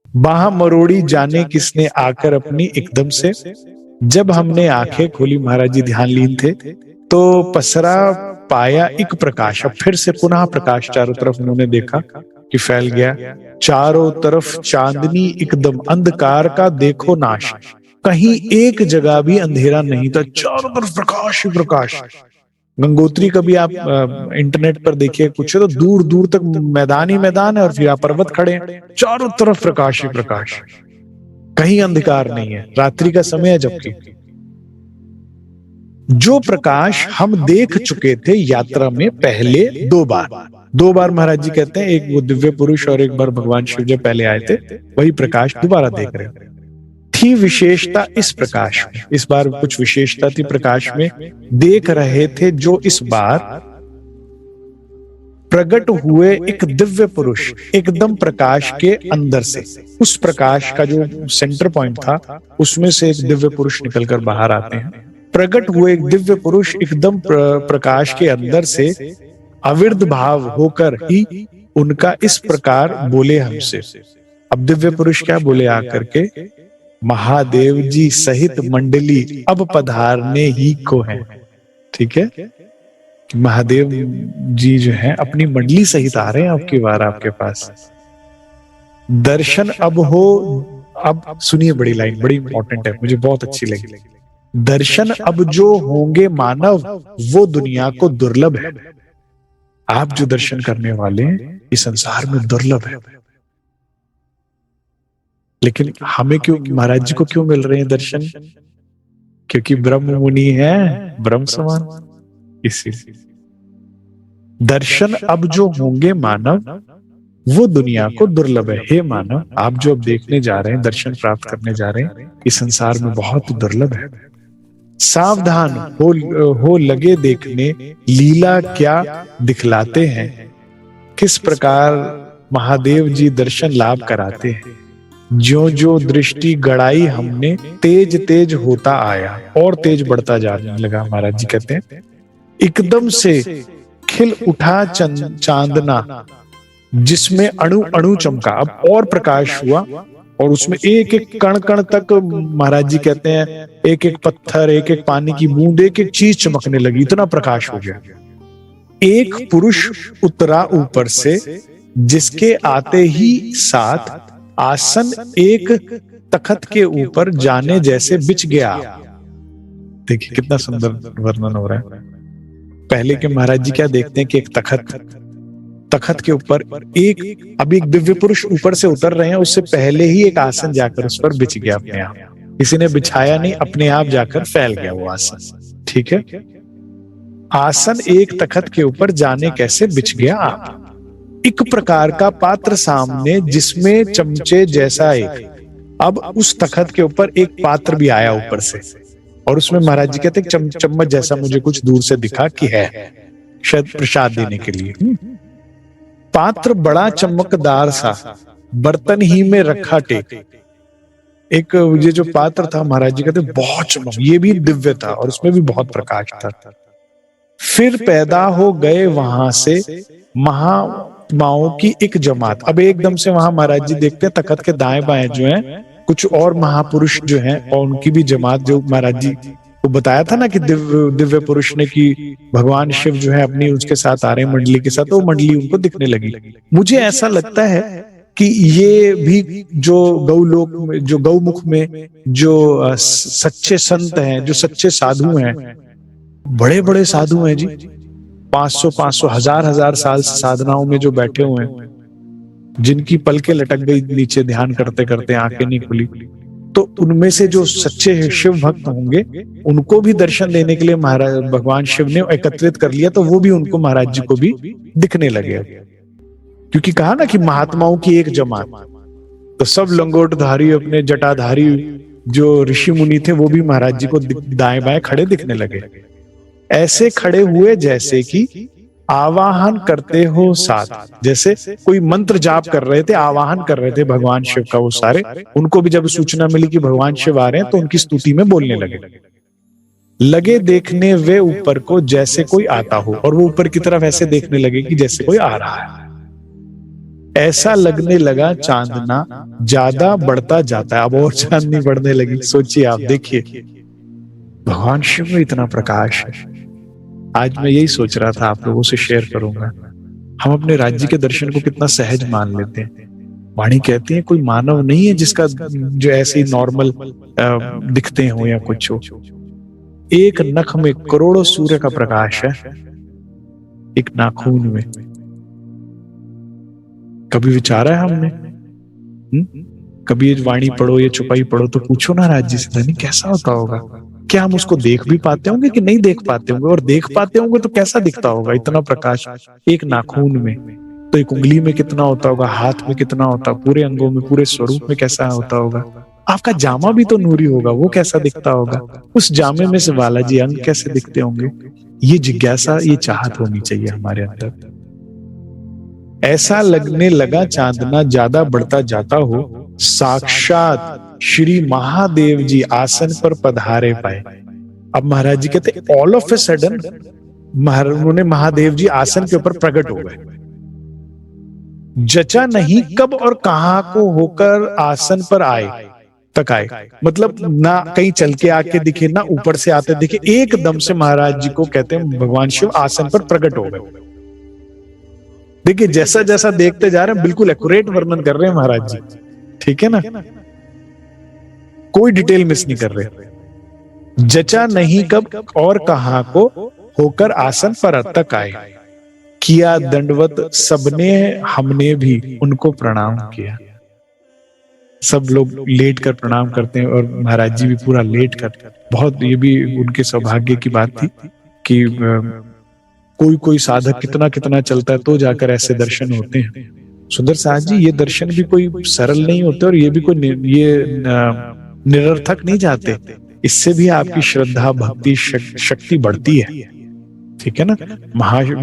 बाह मरोड़ी जाने किसने आकर अपनी एकदम से। जब हमने आंखें खोली, महाराज जी ध्यान लीन थे, तो पसरा पाया एक प्रकाश। अब फिर से पुनः प्रकाश चारों तरफ उन्होंने देखा कि फैल गया। चारों तरफ चांदनी, एकदम अंधकार का देखो नाश, कहीं एक जगह भी अंधेरा नहीं था, चारों तरफ प्रकाश ही प्रकाश। गंगोत्री कभी आप इंटरनेट पर देखिए कुछ, तो दूर दूर तक मैदान ही मैदान है और फिर आप पर्वत खड़े हैं, चारों तरफ प्रकाश ही प्रकाश, कहीं अंधकार नहीं है, रात्रि का समय है। जबकि जो प्रकाश हम देख चुके थे यात्रा में पहले 2 बार महाराज जी कहते हैं, एक वो दिव्य पुरुष और एक बार भगवान शिव जब पहले आए थे, वही प्रकाश दोबारा देख रहे थी। विशेषता इस प्रकाश में, इस बार कुछ विशेषता थी प्रकाश में, देख रहे थे जो इस बार प्रकट हुए एक दिव्य पुरुष एकदम प्रकाश के अंदर से। उस प्रकाश का जो सेंटर पॉइंट था उसमें से एक दिव्य पुरुष निकलकर बाहर आते हैं। प्रकट हुए एक दिव्य पुरुष एकदम प्रकाश के अंदर से अविर्ध भाव होकर ही उनका इस प्रकार बोले हमसे। अब दिव्य पुरुष क्या बोले आकर के, महादेव जी सहित मंडली अब पधारने ही को है। ठीक है, महादेव जी जो है अपनी मंडली सहित आ रहे हैं आपकी बार आपके पास। दर्शन अब हो, अब सुनिए बड़ी लाइन, बड़ी इंपॉर्टेंट है, मुझे बहुत अच्छी लगी। दर्शन अब जो होंगे मानव वो दुनिया को दुर्लभ है। आप जो दर्शन करने वाले हैं इस संसार में दुर्लभ है, लेकिन हमें क्यों, महाराज जी को क्यों मिल रहे हैं दर्शन? क्योंकि ब्रह्म मुनि है, ब्रह्म समान। इसीलिए दर्शन अब जो होंगे मानव वो दुनिया को दुर्लभ है। हे मानव, आप जो अब देखने जा रहे हैं, दर्शन प्राप्त करने जा रहे हैं, इस संसार में बहुत दुर्लभ है। सावधान हो लगे देखने, लीला क्या दिखलाते हैं, किस प्रकार महादेव जी दर्शन लाभ कराते हैं। जो जो दृष्टि गड़ाई हमने, तेज तेज होता आया, और तेज बढ़ता जाने लगा। महाराज जी कहते हैं एकदम से खिल उठा चांदना, जिसमें अणु अणु चमका। अब और प्रकाश हुआ और उसमें एक एक कण कण तक, महाराज जी कहते हैं एक एक पत्थर, एक एक पानी की बूंद, एक एक चीज चमकने लगी, इतना प्रकाश हो गया। एक पुरुष उतरा ऊपर से, जिसके आते ही साथ आसन एक तखत के ऊपर जाने जैसे बिछ गया। देखिए कितना सुंदर वर्णन हो रहा है। पहले के महाराज जी क्या देखते हैं कि एक तखत के ऊपर एक, अभी एक दिव्य पुरुष ऊपर से उतर रहे हैं, उससे पहले ही एक आसन जाकर उस पर बिछ गया अपने आप। किसी ने बिछाया नहीं, अपने आप जाकर फैल गया वो आसन। ठीक है, आसन एक तखत के ऊपर जाने कैसे बिछ गया आप। एक प्रकार का पात्र सामने, जिसमें चमचे जैसा एक। अब उस तखत के ऊपर एक पात्र भी आया ऊपर से, और उसमें महाराज जी कहते हैं चम्मच जैसा मुझे कुछ दूर से दिखा कि है। शायद प्रसाद देने के लिए। पात्र बड़ा चमकदार सा, बर्तन ही में रखा टेक। एक ये जो पात्र था महाराज जी कहते बहुत चमक, ये भी दिव्य था और उसमें भी बहुत प्रकाश था। फिर पैदा हो गए वहां से महात्माओं की एक जमात। अब एकदम से वहां महाराज जी देखते हैं तखत के दाएं बाएं जो हैं कुछ और महापुरुष जो हैं और उनकी भी जमात, जो महाराज जी को बताया था ना कि दिव्य दिव्य पुरुष ने कि भगवान शिव जो है अपनी उसके साथ आ रहे हैं मंडली के साथ, तो वो मंडली उनको दिखने लगी। मुझे ऐसा लगता है कि ये भी जो गौलोक में, जो गौमुख में जो सच्चे संत हैं, जो सच्चे साधु हैं, बड़े बड़े साधु हैं जी, 500 हजार साल से साधनाओं में जो बैठे हुए हैं, जिनकी पलकें लटक गई नीचे ध्यान करते करते, आंखें नहीं खुली, तो उनमें से जो सच्चे शिव भक्त होंगे उनको भी दर्शन देने के लिए महाराज भगवान शिव ने एकत्रित कर लिया, तो वो भी उनको महाराज जी को भी दिखने लगे। क्योंकि कहा ना कि महात्माओं की एक जमात, तो सब लंगोटधारी अपने जटाधारी जो ऋषि मुनि थे वो भी महाराज जी को दाएं बाएं खड़े दिखने लगे। ऐसे खड़े हुए जैसे कि आवाहन करते हो साथ, जैसे कोई मंत्र जाप कर रहे थे, आवाहन कर रहे थे भगवान शिव का वो सारे। उनको भी जब सूचना मिली कि भगवान शिव आ रहे हैं तो उनकी स्तुति में बोलने लगे देखने वे ऊपर को जैसे कोई आता हो, और वो ऊपर की तरफ ऐसे देखने लगे कि जैसे कोई आ रहा है। ऐसा लगने लगा चांदना ज्यादा बढ़ता जाता है। अब और चांदनी बढ़ने लगी। सोचिए आप, देखिए भगवान शिव में इतना प्रकाश है। आज मैं यही सोच रहा था आप लोगों से शेयर करूंगा। हम अपने राज्य के दर्शन को कितना सहज मान लेते हैं। वाणी कहती है कोई मानव नहीं है जिसका जो ऐसे ही नॉर्मल दिखते हो या कुछ हो। एक नख में करोड़ों सूर्य का प्रकाश है, एक नाखून में। कभी विचारा है हमने? कभी ये वाणी पढ़ो, ये चुपाई पढ़ो तो पूछो ना राज्य से, धनी कैसा होता होगा? क्या हम उसको देख भी पाते होंगे कि नहीं देख पाते होंगे? और देख पाते होंगे तो कैसा दिखता होगा इतना प्रकाश एक नाखून में? तो एक उंगली में कितना होता होगा, हाथ में कितना होता, पूरे अंगों में, पूरे स्वरूप में कैसा होता होगा? आपका जामा भी तो नूरी होगा, वो कैसा दिखता होगा? उस जामे में से बालाजी अंग कैसे दिखते होंगे? ये जिज्ञासा, ये चाहत होनी चाहिए हमारे अंदर। ऐसा लगने लगा चांदना ज्यादा बढ़ता जाता हो, साक्षात श्री महादेव जी आसन पर पधारे पाए। अब महाराज जी कहते ऑल ऑफ ए सडन उन्होंने महादेव जी आसन के ऊपर प्रकट हो गए। जचा नहीं कब और कहां को होकर आसन पर आए तक आए, मतलब ना कहीं चल के आके दिखे, ना ऊपर से आते दिखे, एकदम से महाराज जी को कहते हैं भगवान शिव आसन पर प्रकट हो गए। देखिए जैसा जैसा देखते जा रहे हैं बिल्कुल एक्यूरेट वर्णन कर रहे हैं महाराज जी, ठीक है ना, कोई डिटेल मिस नहीं कर रहे। जचा नहीं कब और कहां को होकर आसन पर तक आए, किया दंडवत सबने, हमने भी उनको प्रणाम किया। सब लोग लेट कर प्रणाम करते हैं और महाराज जी भी पूरा लेट कर। बहुत ये भी उनके सौभाग्य की बात थी कि कोई कोई साधक कितना कितना चलता है तो जाकर ऐसे दर्शन होते हैं। सुंदर साहब जी, ये दर्शन भी कोई सरल नहीं होते और ये भी कोई निरर्थक नहीं जाते। इससे भी आपकी श्रद्धा, भक्ति, शक्ति बढ़ती है, ठीक है ना।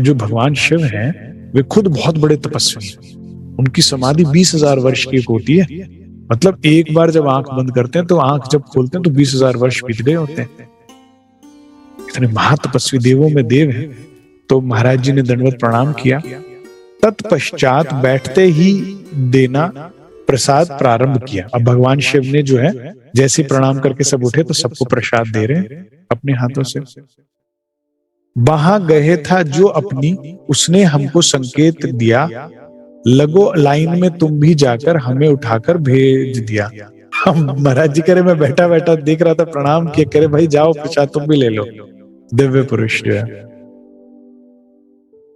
जो भगवान शिव हैं वे खुद बहुत बड़े तपस्वी हैं। उनकी समाधि 20,000 वर्ष की होती है। मतलब एक बार जब आंख बंद करते हैं तो आंख जब खोलते हैं तो 20,000 वर्ष बीत गए होते हैं। इतने महातपस्वी देवों में देव हैं। तो महाराज जी ने दंडवत प्रणाम किया। तत्पश्चात बैठते ही देना प्रसाद प्रारंभ किया। अब भगवान शिव ने जो है जैसे प्रणाम करके सब उठे तो सबको प्रसाद दे रहे हैं अपने हाथों से। वहां गए था जो अपनी, उसने हमको संकेत दिया, लगो लाइन में तुम भी जाकर हमें उठाकर भेज दिया। हम महाराज जी करे मैं बैठा बैठा देख रहा था, प्रणाम किया, करे भाई जाओ प्रसाद तुम भी ले लो। दिव्य पुरुष जो है,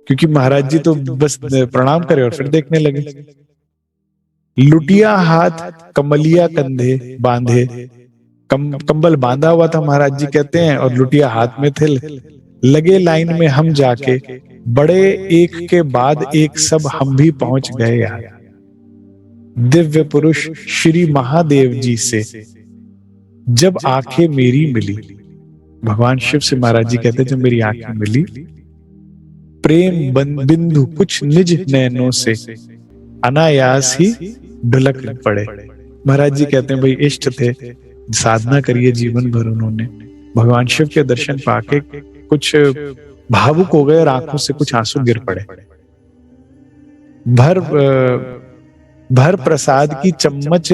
क्योंकि महाराज जी तो बस प्रणाम करे और फिर देखने लगे। लुटिया हाथ कमलिया कंधे बांधे, कंबल बांधा हुआ था महाराज जी कहते हैं और लुटिया हाथ में थे। लगे लाइन में हम जाके, बड़े एक के बाद एक सब हम भी पहुंच गए यार। दिव्य पुरुष श्री महादेव जी से जब आंखें मेरी मिली, भगवान शिव से महाराज जी कहते जब मेरी आंखें मिली प्रेम बिंदु कुछ निज नैनों से अनायास ही ढुलक पड़े। महाराज जी कहते हैं भाई इष्ट थे, साधना करिए जीवन भर, उन्होंने भगवान शिव के दर्शन पाके कुछ भावुक हो गए और आंखों से कुछ आंसू गिर पड़े। भर प्रसाद की चम्मच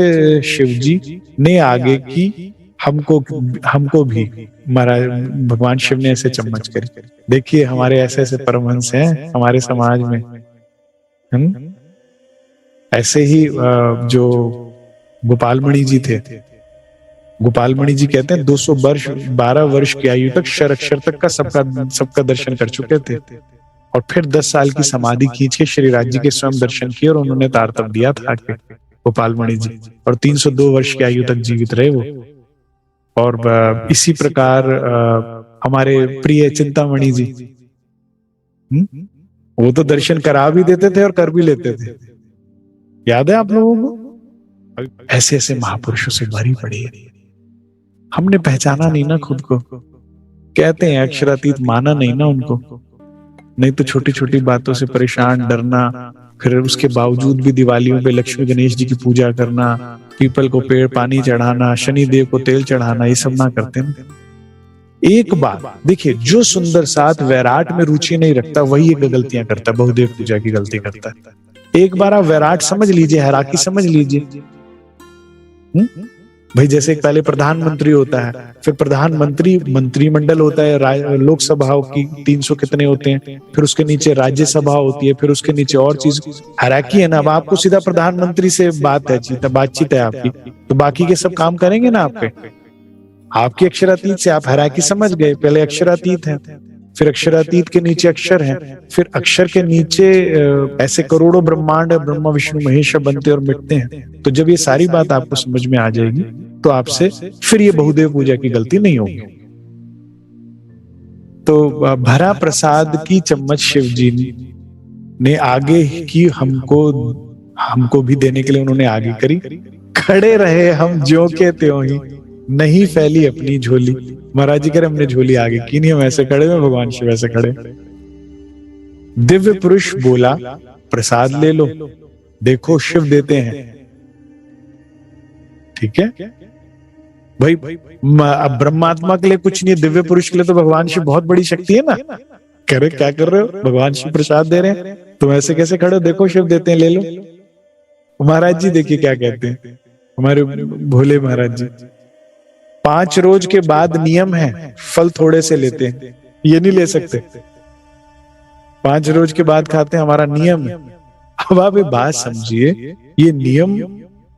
शिवजी ने आगे की, हमको भी महाराज भगवान शिव ने ऐसे चम्मच करी। देखिए हमारे ऐसे ऐसे परमहंस हैं हमारे समाज में, ऐसे ही जो गोपालमणि जी थे, गोपालमणि जी कहते हैं 200 वर्ष 12 वर्ष की आयु तक शर अक्षर तक का सबका दर्शन कर चुके थे, और फिर 10 साल की समाधि खींच के श्री राज जी के स्वयं दर्शन किए और उन्होंने तारतम्य दिया था आके गोपालमणि जी, और 302 वर्ष की आयु तक जीवित रहे वो। और इसी प्रकार हमारे प्रिय चिंतामणि जी, वो तो दर्शन करा भी देते थे और कर भी लेते थे, याद है आप लोगों को? ऐसे ऐसे महापुरुषों से भरी पड़ी है। हमने पहचाना नहीं ना खुद को, कहते हैं अक्षरातीत माना नहीं ना उनको, नहीं तो छोटी छोटी बातों से परेशान, डरना, फिर उसके बावजूद भी दिवालियों पे लक्ष्मी गणेश जी की पूजा करना, पीपल को पेड़ पानी चढ़ाना, शनि देव को तेल चढ़ाना, ये सब ना करते ना। एक बात देखिए, जो सुंदर साथ वैराट में रुचि नहीं रखता वही एक गलतियां करता है, बहुदेव पूजा की गलती करता है। एक बार आप वैराट समझ लीजिए, हैराकी समझ लीजिए। भाई जैसे एक पहले प्रधानमंत्री होता है, फिर प्रधानमंत्री मंत्रिमंडल होता है, लोकसभा की 300 कितने होते हैं, फिर उसके नीचे राज्यसभा होती है, फिर उसके नीचे और चीज, हैराकी है ना। अब आपको सीधा प्रधानमंत्री से बातचीत है आपकी, तो बाकी के सब काम करेंगे ना आपके, आपकी अक्षरातीत से आप हैराकी समझ गए। पहले अक्षरातीत है, फिर अक्षरातीत के नीचे अक्षर है, फिर अक्षर के नीचे ऐसे करोड़ों ब्रह्मांड ब्रह्मा विष्णु महेश बनते और मिटते हैं। तो जब ये सारी बात आपको समझ में आ जाएगी तो आपसे फिर ये बहुदेव पूजा की गलती नहीं होगी। तो भरा प्रसाद की चम्मच शिव जी ने आगे की, हमको भी देने के लिए उन्होंने आगे करी। खड़े रहे हम ज्यों के त्यों ही, नहीं फैली अपनी झोली। महाराज जी कह रहे हमने झोली आगे की नहीं, हम ऐसे खड़े हैं, भगवान शिव ऐसे खड़े। दिव्य पुरुष बोला प्रसाद ले लो, देखो शिव देते हैं। ठीक है भाई, ब्रह्मात्मा के लिए कुछ नहीं है, दिव्य पुरुष के लिए तो भगवान शिव बहुत बड़ी शक्ति है ना। कह रहे क्या कर रहे हो, भगवान शिव प्रसाद दे रहे हैं, तुम ऐसे कैसे खड़े हो, देखो शिव देते हैं, ले लो। महाराज जी देखिए क्या कहते हैं हमारे भोले महाराज जी, 5 रोज के बाद नियम है, फल थोड़े से लेते हैं, ये नहीं ले सकते, 5 रोज के बाद खाते हैं, हमारा नियम है। अब आप ये बात समझिए, ये नियम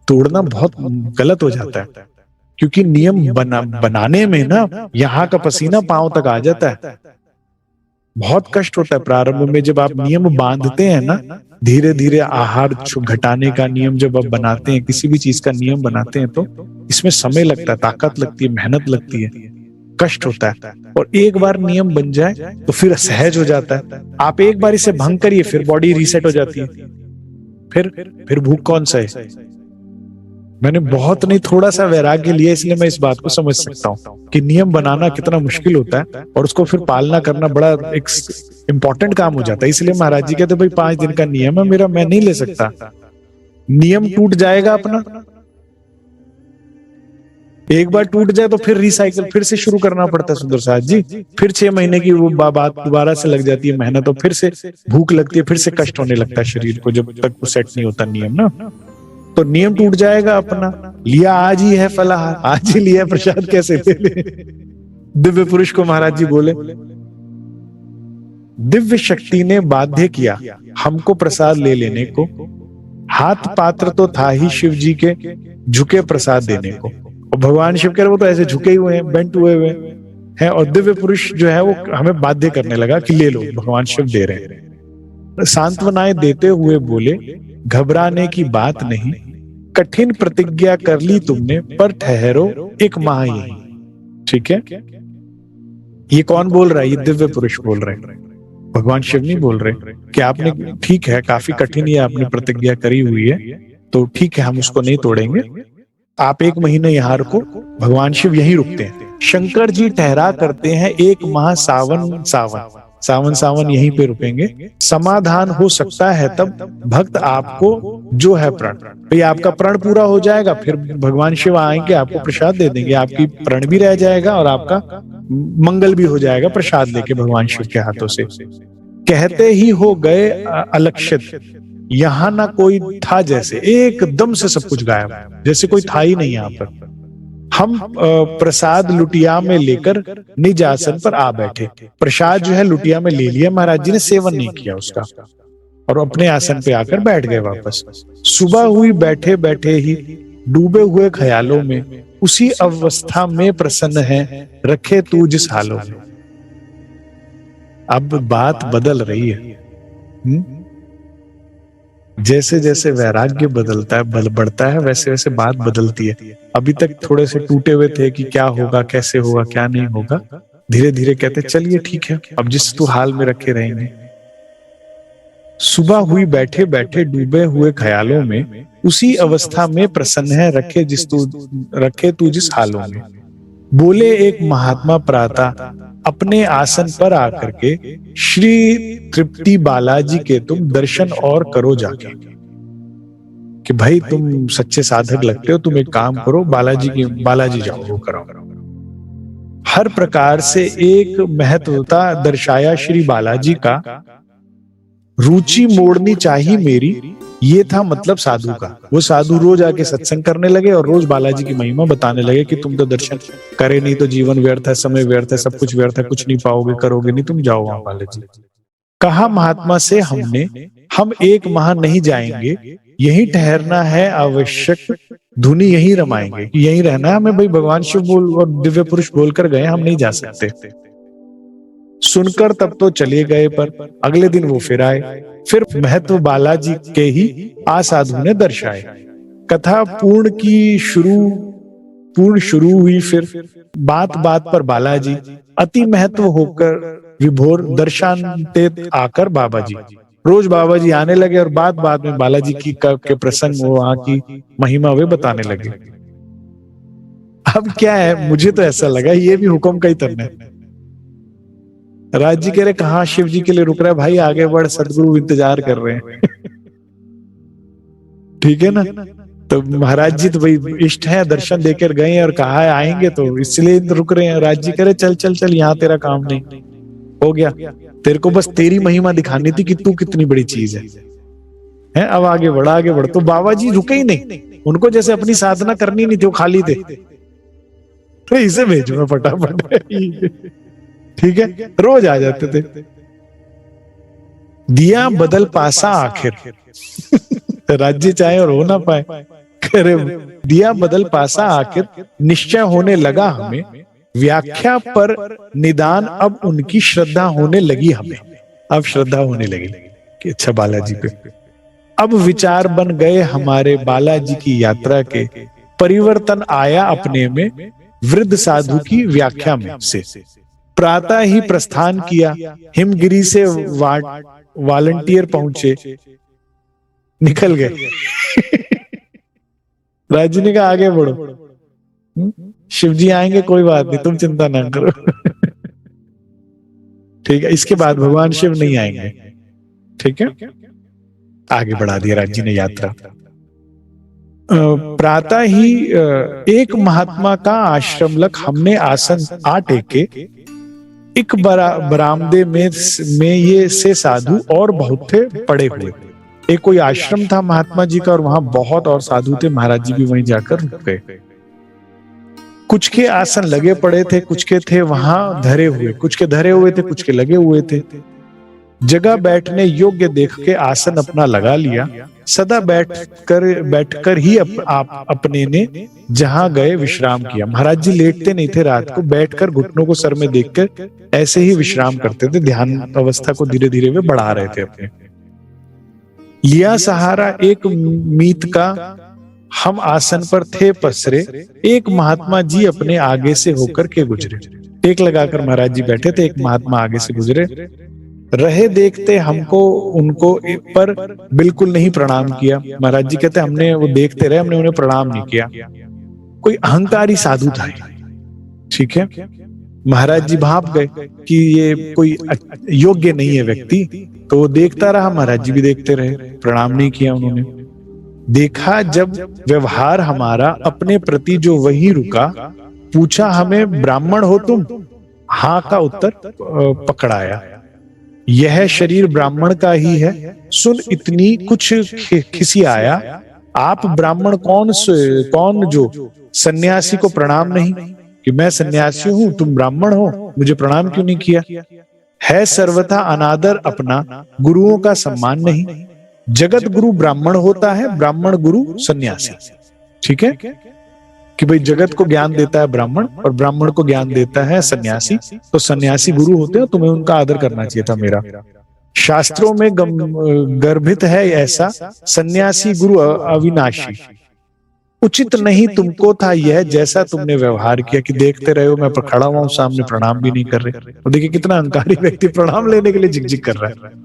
तोड़ना बहुत गलत हो जाता है, क्योंकि नियम बनाने में ना यहाँ का पसीना पांव तक आ जाता है, बहुत कष्ट होता है प्रारंभ में। जब आप नियम बांधते हैं ना, धीरे धीरे आहार घटाने का नियम जब आप बनाते हैं, किसी भी चीज का नियम बनाते हैं, तो इसमें समय लगता है, ताकत लगती है, मेहनत लगती है, कष्ट होता है। और एक बार नियम बन जाए तो फिर सहज हो जाता है। आप एक बार इसे भंग करिए, फिर बॉडी रीसेट हो जाती है, फिर भूख कौन सा है। मैंने बहुत नहीं, थोड़ा सा वैराग्य लिया, इसलिए मैं इस बात को समझ सकता हूं कि नियम बनाना कितना मुश्किल होता है और उसको फिर पालना करना बड़ा एक इंपॉर्टेंट काम हो जाता है। इसलिए महाराज जी कहते भाई 5 दिन का नियम है मेरा, मैं नहीं ले सकता, नियम टूट जाएगा अपना। एक बार टूट जाए तो फिर रिसाइकल, फिर से शुरू करना पड़ता है सुंदर साथ जी, फिर 6 महीने की वो बात दोबारा से लग जाती है मेहनत, और फिर से भूख लगती है, फिर से कष्ट होने लगता है शरीर को, जब तक वो सेट नहीं होता नियम ना। तो नियम टूट जाएगा अपना। लिया आज ही है फलाहार, आज ही लिया प्रसाद, कैसे ले ले। दिव्य पुरुष को महाराज जी बोले, दिव्य शक्ति ने बाध्य किया हमको प्रसाद ले लेने को, हाथ पात्र तो था ही शिव जी के झुके प्रसाद देने को। और भगवान शिव कह रहे वो तो ऐसे झुके हुए हैं, बेंट हुए हुए हैं, और दिव्य पुरुष जो है वो हमें बाध्य करने लगा कि ले लो, भगवान शिव दे रहे हैं। सांत्वनाएं देते हुए बोले, घबराने की बात नहीं, कठिन प्रतिज्ञा कर ली तुमने, पर ठहरो 1 माह यही। ठीक है, ये कौन बोल रहा है, ये दिव्य पुरुष बोल रहे हैं, भगवान शिव नहीं बोल रहे कि आपने, ठीक है काफी कठिन ये आपने प्रतिज्ञा करी हुई है, तो ठीक है हम उसको नहीं तोड़ेंगे, आप 1 महीने यहाँ रुको। भगवान शिव यहीं रुकते हैं। शंकर जी ठहरा करते हैं 1 माह सावन, सावन सावन यहीं पे रुकेंगे। समाधान हो सकता है तब भक्त आपको जो है प्रण, भाई आपका प्रण पूरा हो जाएगा, फिर भगवान शिव आएंगे, आपको प्रसाद दे देंगे, आपकी प्रण भी रह जाएगा और आपका मंगल भी हो जाएगा प्रसाद लेके भगवान शिव के हाथों से। कहते ही हो गए अलक्षित, यहां ना कोई था, जैसे एकदम से सब कुछ गायब, जैसे कोई था ही नहीं यहाँ पर। हम प्रसाद लुटिया में लेकर निज आसन पर आ बैठे। प्रसाद जो है लुटिया में ले लिया, महाराज जी ने सेवन नहीं किया उसका, और अपने आसन पे आकर बैठ गए वापस। सुबह हुई बैठे बैठे ही, डूबे हुए ख्यालों में, उसी अवस्था में प्रसन्न है, रखे तू जिस हालों में। अब बात बदल रही है। जैसे जैसे वैराग्य बदलता है, बढ़ता है, वैसे वैसे बात बदलती है। अभी तक थोड़े से टूटे हुए थे कि क्या होगा, कैसे होगा, क्या नहीं होगा। धीरे धीरे कहते चलिए ठीक है, अब जिस तू हाल में रखे रहेंगे। सुबह हुई बैठे बैठे, डूबे हुए ख्यालों में, उसी अवस्था में प्रसन्न है, रखे तू जिस हालों में। बोले एक महात्मा प्रातः अपने आसन पर आकर के, श्री तृप्ति बालाजी के तुम दर्शन और करो जाके। कि भाई तुम सच्चे साधक लगते हो, तुम एक काम करो, बालाजी जाओ, वो करो। हर प्रकार से एक महत्वता दर्शाया श्री बालाजी का, रुचि मोड़नी चाहिए मेरी, ये था मतलब साधु का। वो साधु रोज आके सत्संग करने लगे और रोज बालाजी की महिमा बताने लगे कि तुम तो दर्शन करे नहीं तो जीवन व्यर्थ है, समय व्यर्थ है, सब कुछ व्यर्थ है, कुछ नहीं पाओगे, करोगे नहीं, तुम जाओ वहां बालाजी। कहा महात्मा से हमने, हम एक माह नहीं जाएंगे, यही ठहरना है आवश्यक, धुनी यही रमाएंगे, यही रहना है हमें। भाई भगवान शिव बोल और दिव्य पुरुष बोलकर गए, हम नहीं जा सकते। सुनकर तब तो चले गए, पर अगले दिन वो फिर आए, फिर महत्व बालाजी के ही आ साधु ने दर्शाए। कथा पूर्ण शुरू हुई, फिर बात बात पर बालाजी अति महत्व होकर विभोर दर्शानते आकर बाबा जी। रोज बाबा जी आने लगे और बात बात में बालाजी की के प्रसंग, वहां की महिमा वे बताने लगे। अब क्या है, मुझे तो ऐसा लगा ये भी हुक्म का ही तरना है। राज जी कह रहे कहा शिव जी के लिए रुक रहा है, भाई आगे बढ़, सदगुरु इंतजार कर रहे हैं। ठीक है ना। तो महाराज जी तो भाई इष्ट है, दर्शन देकर गए और कहा है आएंगे, तो इसलिए रुक रहे हैं। राज जी कह रहे चल चल चल, यहाँ तेरा काम नहीं हो गया, तेरे को बस तेरी महिमा दिखानी थी कि तू कितनी बड़ी चीज है। अब आगे बढ़, आगे बढ़। तो बाबा जी रुके ही नहीं, उनको जैसे अपनी साधना करनी नहीं थी, वो खाली थे। तो इसे भेजो मैं फटाफट। ठीक है, रोज आ जाते थे। दिया बदल पासा आखिर। राज्य चाहे और हो ना पाए, करे दिया बदल पासा आखिर, निश्चय होने लगा हमें, व्याख्या पर निदान अब उनकी श्रद्धा होने लगी हमें। अब श्रद्धा होने लगी कि अच्छा बालाजी पे। अब विचार बन गए हमारे बालाजी की यात्रा के, परिवर्तन आया अपने में, वृद्ध साधु की व्याख्या में से। प्रातः ही प्रस्थान किया, हिमगिरी से वॉलंटियर पहुंचे, निकल गए। राजू ने कहा आगे बढ़ो, शिव जी आएंगे, कोई बात नहीं, तुम चिंता ना करो। ठीक है, इसके बाद भगवान शिव नहीं आएंगे। ठीक है, आगे बढ़ा दिया राज जी ने यात्रा। प्रातः ही एक महात्मा का आश्रम लग हमने आसन आ टेके, एक बरामदे में ये से साधु और बहुत थे पड़े हुए। एक कोई आश्रम था महात्मा जी का और वहां बहुत और साधु थे, महाराज जी भी वहीं जाकर रुक गए। कुछ के आसन लगे पड़े थे, कुछ के थे वहां धरे हुए, कुछ के धरे हुए थे, कुछ के लगे हुए थे। जगह बैठने योग्य देख के आसन अपना लगा लिया, सदा बैठकर ही आप अपने ने जहां गए विश्राम किया। महाराज जी लेटते नहीं थे, रात को बैठकर घुटनों को सर में देखकर ऐसे ही विश्राम करते थे। ध्यान अवस्था को धीरे धीरे वे बढ़ा रहे थे अपने। लिया सहारा एक मीत का, हम आसन पर थे पसरे, एक महात्मा जी अपने आगे से होकर के गुजरे। टेक लगाकर महाराज जी बैठे थे, एक महात्मा आगे से गुजरे रहे, देखते हमको उनको पर बिल्कुल नहीं प्रणाम किया। महाराज जी कहते हमने वो देखते रहे, हमने उन्हें प्रणाम नहीं किया। कोई अहंकारी साधु था, ठीक है, महाराज जी भाप गए कि ये कोई योग्य नहीं है व्यक्ति, तो वो देखता रहा, महाराज जी भी देखते रहे, प्रणाम नहीं किया उन्होंने। देखा जब व्यवहार हमारा अपने प्रति जो वही रुका, पूछा हमें ब्राह्मण हो तुम? हाँ का उत्तर पकड़ाया। यह शरीर ब्राह्मण का ही है, सुन इतनी कुछ खिसी आया, आप ब्राह्मण कौन जो सन्यासी को प्रणाम नहीं? कि मैं सन्यासी हूं, तुम ब्राह्मण हो, मुझे प्रणाम क्यों नहीं किया? है सर्वथा अनादर अपना, गुरुओं का सम्मान नहीं। जगत गुरु ब्राह्मण होता है, ब्राह्मण गुरु सन्यासी। ठीक है कि भाई जगत को ज्ञान देता है ब्राह्मण और ब्राह्मण को ज्ञान देता है सन्यासी, तो सन्यासी गुरु होते हैं, तुम्हें उनका आदर करना चाहिए था मेरा। शास्त्रों में गर्भित है ऐसा, सन्यासी गुरु अविनाशी। उचित नहीं तुमको था यह जैसा तुमने व्यवहार किया, कि देखते रहे हो मैं खड़ा हुआ हूं सामने, प्रणाम भी नहीं कर रहे। और देखिए कितना अहंकारी व्यक्ति प्रणाम लेने के लिए झिकझिक कर रहा है।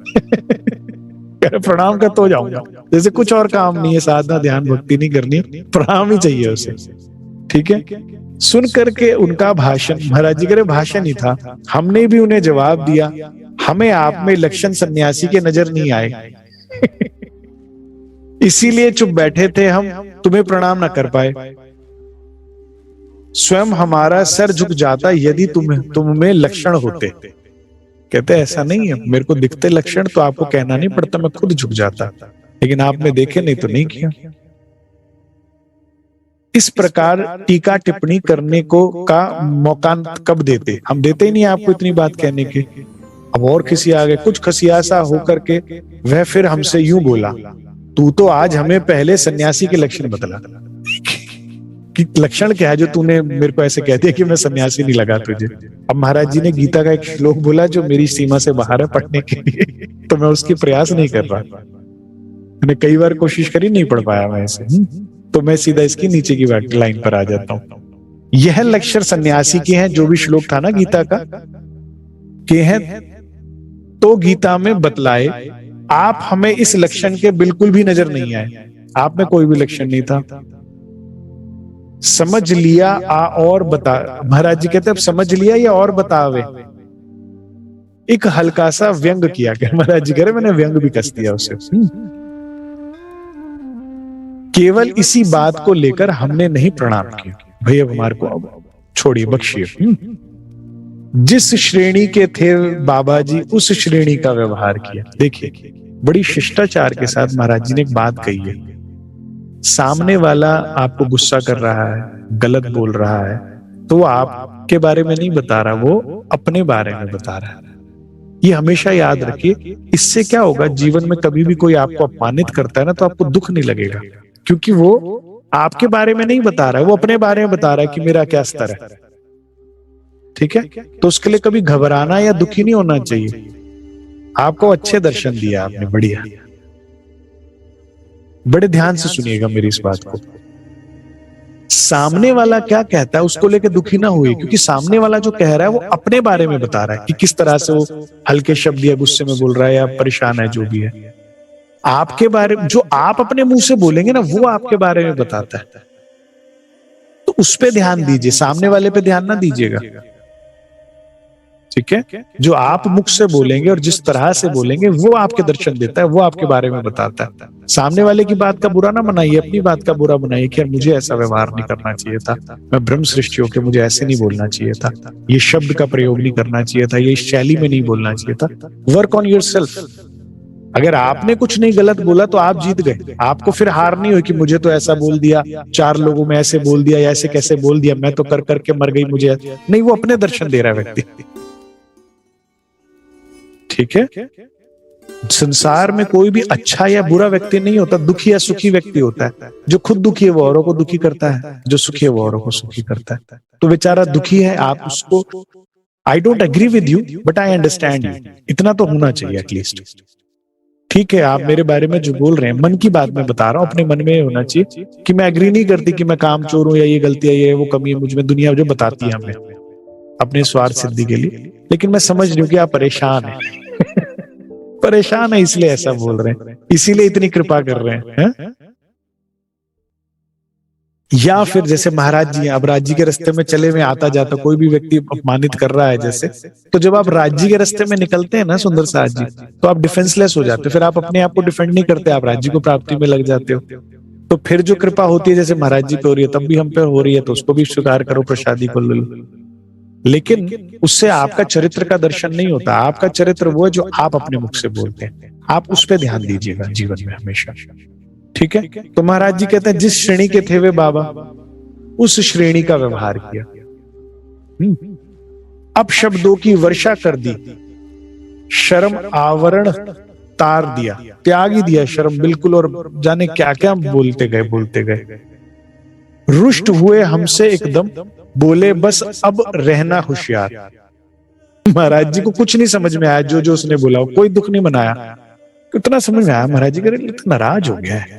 प्रणाम कर तो जाऊंगा, जैसे कुछ और काम नहीं है, साधना ध्यान भक्ति नहीं करनी, प्रणाम ही चाहिए उसे। ठीक है, सुन करके उनका भाषण, महाराज जी कह रहे भाषण ही था, हमने भी उन्हें जवाब दिया, हमें आप में लक्षण सन्यासी के नजर नहीं आए, इसीलिए चुप बैठे थे हम, तुम्हें प्रणाम ना कर पाए। स्वयं हमारा सर झुक जाता यदि तुम में लक्षण होते। कहते ऐसा नहीं है, मेरे को दिखते लक्षण तो आपको कहना नहीं पड़ता, मैं खुद झुक जाता, लेकिन आपने देखे नहीं तो नहीं किया। इस प्रकार टीका टिप्पणी करने को का मौका कब देते? हम देते ही नहीं आपको इतनी बात कहने के। अब और किसी आगे कुछ खसियासा होकर के वह फिर हमसे यूं बोला, तू तो आज हमें पहले सन्यासी के लक्षण बतला, कि लक्षण क्या है जो तूने मेरे को ऐसे कहते हैं कि मैं सन्यासी नहीं लगा तुझे। अब महाराज जी ने गीता का एक श्लोक बोला जो मेरी सीमा से बाहर है पढ़ने के लिए, तो मैं उसकी प्रयास नहीं कर रहा, मैंने कई बार कोशिश करी, नहीं पढ़ पाया मैं ऐसे, तो मैं सीधा इसकी नीचे की लाइन पर आ जाता हूं। यह लक्षण सन्यासी के हैं, जो भी श्लोक था ना गीता का के हैं, तो गीता में बतलाए, आप हमें इस लक्षण के बिल्कुल भी नजर नहीं आए, आप में कोई भी लक्षण नहीं था। समझ लिया और बता, महाराज जी कहते अब समझ लिया या और बतावे। एक हल्का सा व्यंग किया, महाराज जी कह रहे मैंने व्यंग भी कस दिया उसे। केवल इसी बात को लेकर हमने नहीं प्रणाम किया, भाई अब हमारे को छोड़िए, बख्शिए। जिस श्रेणी के थे बाबा जी उस श्रेणी का व्यवहार किया। देखिए बड़ी शिष्टाचार के साथ महाराज जी ने एक बात कही है, सामने वाला आपको गुस्सा कर रहा है, गलत बोल रहा है, तो वो आपके बारे में नहीं बता रहा, वो अपने बारे में बता रहा है। ये हमेशा याद रखिए। इससे क्या होगा, जीवन में कभी भी कोई आपको अपमानित करता है ना, तो आपको दुख नहीं लगेगा, क्योंकि वो आपके बारे में नहीं बता रहा है, वो अपने बारे में बता रहा है कि मेरा क्या स्तर है। ठीक है, तो उसके लिए कभी घबराना या दुखी नहीं होना चाहिए। आपको अच्छे दर्शन दिया आपने, बढ़िया। बड़े ध्यान से सुनिएगा मेरी इस बात को। सामने वाला क्या कहता है उसको लेकर दुखी ना हुए, क्योंकि सामने वाला जो कह रहा है वो अपने बारे में बता रहा है कि किस तरह से वो हल्के शब्द या गुस्से में बोल रहा है या परेशान है, जो भी है। आपके बारे में जो आप अपने मुंह से बोलेंगे ना, वो आपके बारे में बताता है, तो उस पे ध्यान दीजिए, सामने वाले पे ध्यान ना दीजिएगा। ठीक है, जो आप मुख से बोलेंगे और जिस तरह से बोलेंगे वो आपके दर्शन देता है, वो आपके बारे में बताता है। सामने वाले की बात का बुरा ना बनाइए, अपनी बात का बुरा बनाइए कि यार मुझे ऐसा व्यवहार नहीं करना चाहिए था, मैं ब्रह्म सृष्टि होकर मुझे ऐसे नहीं बोलना चाहिए था, ये शब्द का प्रयोग नहीं करना चाहिए था, ये इस शैली में नहीं बोलना चाहिए था। Work on yourself. अगर आपने कुछ नहीं गलत बोला तो आप जीत गए, आपको फिर हार नहीं हुई कि मुझे तो ऐसा बोल दिया, चार लोगों में ऐसे बोल दिया, या ऐसे कैसे बोल दिया, मैं तो कर करके मर गई, मुझे नहीं। वो अपने दर्शन दे रहा है व्यक्ति। ठीक है, संसार में कोई भी अच्छा या बुरा व्यक्ति नहीं होता, दुखी या सुखी व्यक्ति होता है। जो खुद दुखी है वो औरों को दुखी करता है, जो सुखी है वो औरों को सुखी करता है। तो बेचारा दुखी है, आप उसको, I don't agree with you but I understand you, इतना तो होना चाहिए एटलीस्ट। ठीक है, आप मेरे बारे में जो बोल रहे हैं, मन की बात मैं बता रहा हूं, अपने मन में होना चाहिए कि मैं एग्री नहीं करती कि मैं काम चोर हूं या ये गलती है, ये वो कमी है मुझ में, दुनिया जो बताती है हमें अपने स्वार्थ सिद्धि के लिए। लेकिन मैं समझ रही हूँ कि आप परेशान हैं परेशान है इसलिए ऐसा बोल रहे हैं, इसीलिए इतनी कृपा कर रहे हैं। या फिर जैसे महाराज जी हैं, अब राज्य के रास्ते में चले में आता जाता कोई भी व्यक्ति अपमानित कर रहा है जैसे, तो जब आप राज्य के रास्ते में निकलते हैं ना सुंदर साथ जी, तो आप डिफेंसलेस हो जाते हो, फिर आप अपने आप को डिफेंड नहीं करते, आप राज्य को प्राप्ति में लग जाते हो। तो फिर जो कृपा होती है जैसे महाराज जी पे हो रही है तब भी हम पे हो रही है, तो उसको भी स्वीकार करो, प्रसादी को ले लो। लेकिन उससे आपका चरित्र का दर्शन नहीं होता, आपका चरित्र वो है जो आप अपने मुख से बोलते हैं, आप उस पर ध्यान दीजिएगा जीवन में हमेशा। ठीक है, तो महाराज जी कहते हैं जिस श्रेणी के थे वे बाबा, उस श्रेणी का व्यवहार किया। अब शब्दों की वर्षा कर दी, शर्म आवरण तार दिया, त्याग ही दिया शर्म बिल्कुल, और जाने क्या क्या बोलते गए। रुष्ट हुए हमसे एकदम, बोले बस अब रहना होशियार। महाराज जी को कुछ नहीं समझ में आया, जो उसने बोला, कोई दुख नहीं मनाया। कितना समझ में आया महाराज जी, करे नाराज हो गया है।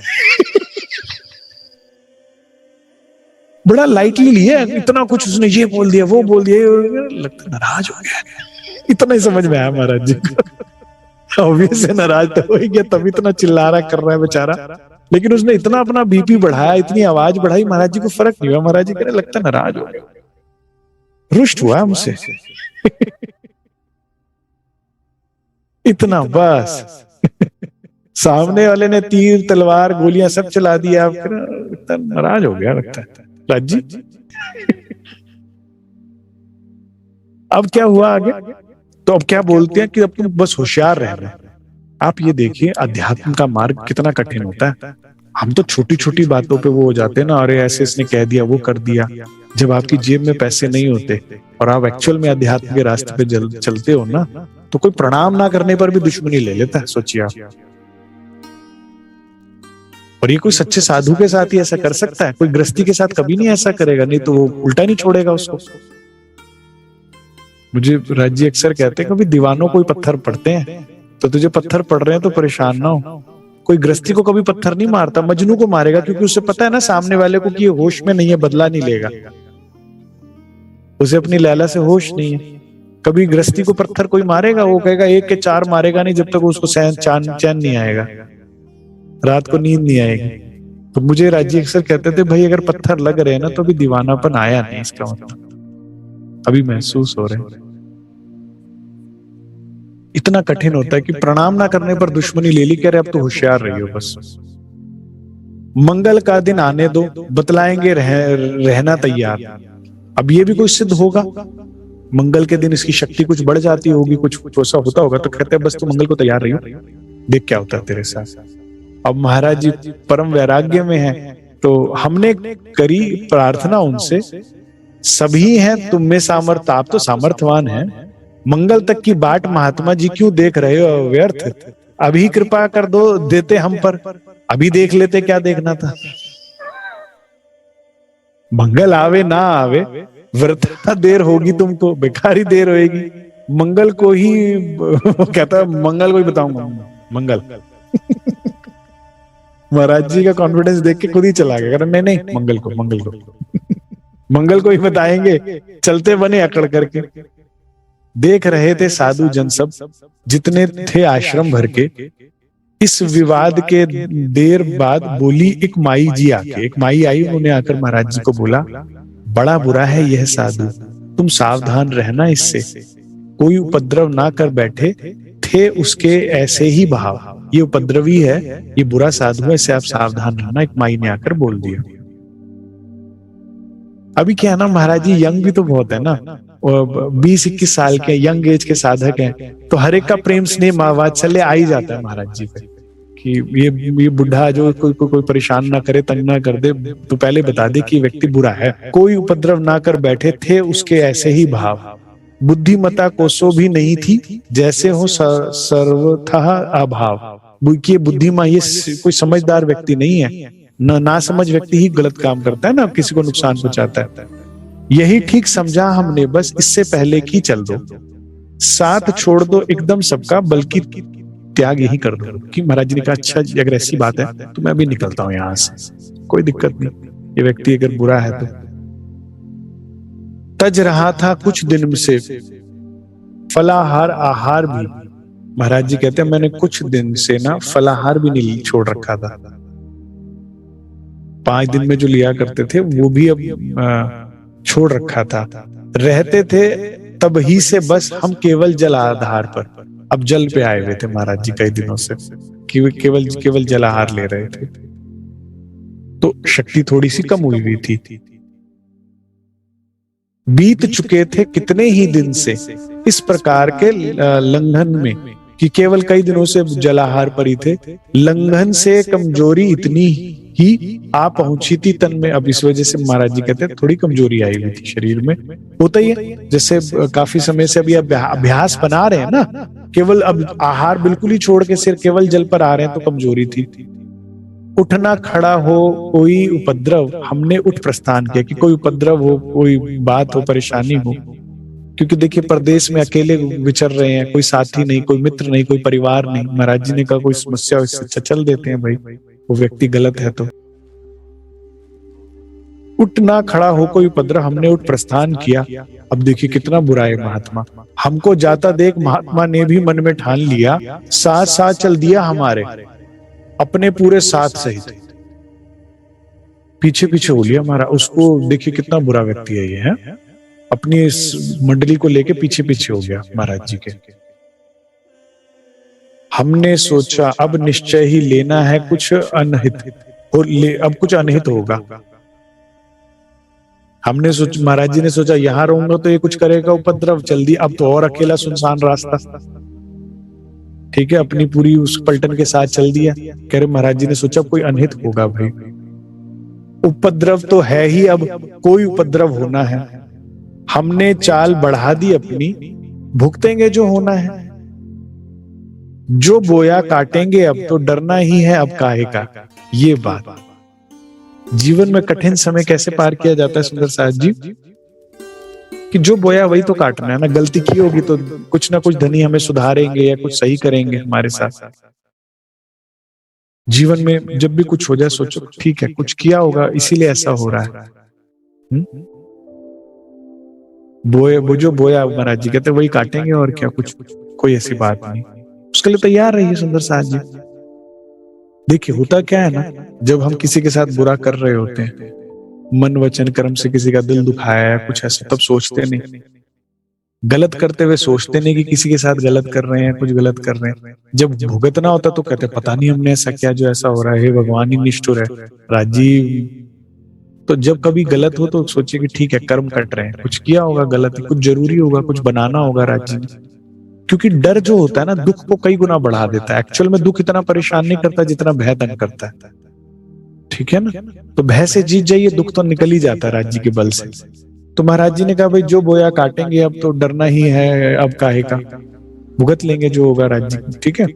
बड़ा लाइटली लिया, इतना कुछ उसने ये बोल दिया वो बोल दिया, लगता नाराज हो गया है। इतना ही समझ में आया महाराज जी को। ऑब्वियस है नाराज तो हो ही गया, तभी इतना चिल्ला रहा कर रहा है बेचारा। लेकिन उसने इतना अपना बीपी बढ़ाया, इतनी आवाज बढ़ाई, महाराज जी को फर्क नहीं हुआ। महाराज जी कह रहे लगता नाराज हो गया, रुष्ट हुआ हमसे। इतना बस। सामने वाले ने तीर तलवार गोलियां सब चला दिया, फिर नाराज हो गया लगता है राज जी। अब क्या हुआ आगे, तो अब क्या बोलते हैं कि अब तुम बस होशियार रहना। आप ये देखिए अध्यात्म का मार्ग कितना कठिन होता है। हम तो छोटी छोटी बातों पे वो हो जाते हैं ना, अरे ऐसे इसने कह दिया वो कर दिया। जब आपकी जेब में पैसे नहीं होते और आप एक्चुअल में अध्यात्म के रास्ते पे चलते हो ना, तो कोई प्रणाम ना करने पर भी दुश्मनी ले लेता है, सोचिए आप। और ये कोई सच्चे साधु के साथ ही ऐसा कर सकता है, कोई गृहस्थी के साथ कभी नहीं ऐसा करेगा, नहीं तो वो उल्टा नहीं छोड़ेगा उसको। मुझे राज्य अक्सर कहते हैं कभी दीवानों को पत्थर पड़ते हैं तो तुझे पत्थर पड़ रहे हैं तो परेशान ना हो। कोई गृहस्थी को कभी पत्थर नहीं मारता, मजनू को मारेगा, क्योंकि उसे पता है ना सामने वाले को कि ये होश में नहीं है, बदला नहीं लेगा, उसे अपनी लैला से होश नहीं है। कभी गृहस्थी को पत्थर कोई मारेगा, वो कहेगा एक के चार मारेगा नहीं जब तक उसको चैन नहीं आएगा, रात को नींद नहीं आएगी। तो मुझे राज्य अक्सर कहते थे भाई अगर पत्थर लग रहे हैं ना तो अभी दीवानापन आया नहीं, इसका मतलब अभी महसूस हो रहे हैं। इतना कठिन होता है कि प्रणाम ना करने पर दुश्मनी ले ली, कह रहे अब तो होशियार रही हो बस। मंगल का दिन आने दो, बतलाएंगे रहना तैयार। अब ये भी कोई सिद्ध होगा, मंगल के दिन इसकी शक्ति कुछ बढ़ जाती होगी, कुछ ऐसा होता होगा, तो कहते हैं बस तू मंगल को तैयार रही हो, देख क्या होता है तेरे साथ। अब महाराज जी परम वैराग्य में हैं, तो हमने करी प्रार्थना उनसे, सभी हैं तुम में सामर्थ, आप तो सामर्थवान हैं, मंगल तक की बाट महात्मा जी क्यों देख रहे हो व्यर्थ, अभी कृपा कर दो देते हम पर, अभी देख लेते क्या देखना था। मंगल आवे ना आवे वृथा देर होगी तुमको, बेकारी देर होगी, मंगल को ही कहता मंगल को ही बताऊंगा मंगल। महाराज जी का कॉन्फिडेंस देख के खुद ही चला गया, नहीं नहीं मंगल को मंगल को ही बताएंगे, चलते बने अकड़ करके। देख रहे थे साधु जन सब जितने थे आश्रम भर के, इस विवाद के देर बाद बोली एक माई जी आके, एक माई आई, उन्होंने आकर महाराज जी को बोला बड़ा बुरा है यह साधु, तुम सावधान रहना इससे, कोई उपद्रव ना कर बैठे थे उसके ऐसे ही भाव, ये उपद्रवी है, ये बुरा साधु है, इससे आप सावधान रहना, एक माई ने आकर बोल दिया। अभी क्या है ना महाराज जी यंग भी तो बहुत है ना, 20-21 साल के यंग एज के साधक हैं, तो हर एक का प्रेम स्नेह वात्सल्य आ ही जाता है महाराज जी पे कि ये बुढ़ा जो कोई परेशान ना करे, तंग ना कर दे, तो पहले बता दे कि व्यक्ति बुरा है, कोई उपद्रव ना कर बैठे थे उसके ऐसे ही भाव, बुद्धिमता कोसो भी नहीं थी जैसे हो सर्वथा अभाव। ये बुद्धिमान, ये कोई समझदार व्यक्ति नहीं है, ना समझ व्यक्ति ही गलत काम करता है ना, किसी को नुकसान पहुंचाता है। यही ठीक समझा हमने, बस इससे पहले कि चल दो, साथ छोड़ दो एकदम सबका, बल्कि त्याग यही कर दो। कि महाराज जी ने कहा अच्छा अगर ऐसी बात है तो मैं अभी निकलता हूं यहां से, कोई दिक्कत नहीं, ये व्यक्ति अगर बुरा है तो। तज रहा था कुछ दिन से फलाहार आहार भी, महाराज जी कहते हैं मैंने कुछ दिन से ना फलाहार भी नहीं छोड़ रखा था, 5 दिन में जो लिया करते थे वो भी अब छोड़ रखा था। रहते थे तब ही से बस हम केवल जल आधार पर। अब जल पे आए हुए थे महाराज जी कई दिनों से, कि वे केवल केवल जलाहार ले रहे थे, तो शक्ति थोड़ी सी कम हुई हुई थी। बीत चुके थे कितने ही दिन से इस प्रकार के लंघन में, कि केवल कई दिनों से जलाहार पर ही थे। लंघन से कमजोरी इतनी ही आ पहुंची थी तन में। अब इस वजह से महाराज जी कहते हैं थोड़ी कमजोरी आई हुई थी शरीर में। होता ही है, जैसे काफी समय से अभी अभ्यास बना रहे हैं ना, केवल अब आहार बिल्कुल ही छोड़ के सिर्फ केवल जल पर आ रहे हैं, तो कमजोरी थी। उठना खड़ा हो कोई उपद्रव, हमने उठ प्रस्थान किया कि कोई उपद्रव हो, कोई बात हो, परेशानी हो। क्योंकि देखिए परदेश में अकेले विचर रहे हैं, कोई साथी नहीं, कोई मित्र नहीं, कोई परिवार नहीं। महाराज जी ने कहा कोई समस्या हो इससे चल देते हैं भाई, वो व्यक्ति गलत है तो। उठना खड़ा हो कोई उपद्रव, हमने उठ प्रस्थान किया। अब देखिए कितना बुरा है महात्मा। हमको जाता देख महात्मा ने भी मन में ठान लिया, साथ साथ चल दिया हमारे, अपने पूरे साथ सहित। पीछे पीछे हो लिया हमारा। उसको देखिए कितना बुरा व्यक्ति है ये, है अपनी इस मंडली को लेके पीछे पीछे हो गया महाराज जी के। हमने सोचा अब निश्चय ही लेना है कुछ अनहित, अब कुछ अनहित होगा। हमने सोचा, महाराज जी ने सोचा यहां रहूंगा तो ये कुछ करेगा उपद्रव, चल दिया। अब तो और अकेला सुनसान रास्ता, ठीक है, अपनी पूरी उस पलटन के साथ चल दिया। कह रहे महाराज जी ने सोचा कोई अनहित होगा भाई, उपद्रव तो है ही, अब कोई उपद्रव होना है। हमने चाल बढ़ा दी अपनी, भुगतेंगे जो होना है। जो बोया काटेंगे अब, तो डरना ही है अब काहे का। ये बात जीवन में कठिन समय कैसे पार किया जाता है सुंदर साहब जी, कि जो बोया वही तो काटना है ना। गलती की होगी तो कुछ ना कुछ धनी हमें सुधारेंगे या कुछ सही करेंगे हमारे साथ। जीवन में जब भी कुछ हो जाए सोचो ठीक है कुछ किया होगा इसीलिए ऐसा हो रहा है। वो जो बोया महाराज जी कहते वही काटेंगे और क्या, कुछ कोई ऐसी बात नहीं। उसके लिए तैयार रहिए सुंदर साहब जी। देखिए होता क्या है ना, जब हम किसी के साथ बुरा कर रहे होते हैं, मन वचन कर्म से किसी का दिल दुखाया है कुछ ऐसा, तब सोचते नहीं, गलत करते हुए सोचते नहीं कि किसी के साथ गलत कर रहे हैं, कुछ गलत कर रहे हैं। जब भुगतना होता तो कहते पता नहीं हमने ऐसा किया जो ऐसा हो रहा है, भगवान ही निष्ठुर है राजीव। तो जब कभी गलत हो तो सोचिए कि ठीक है कर्म कट रहे हैं, कुछ किया होगा गलत, कुछ जरूरी होगा, कुछ बनाना होगा राजी ने। क्योंकि डर जो होता है ना दुख को कई गुना बढ़ा देता है। एक्चुअल में दुख इतना परेशान नहीं करता जितना भय तंग करता है, ठीक है ना। तो भय से जीत जाइए, दुख तो निकल ही जाता है राज्य के बल से। तो महाराज जी ने कहा भाई जो बोया काटेंगे, अब तो डरना ही है अब काहे का, भुगत लेंगे जो होगा राज्य, ठीक है।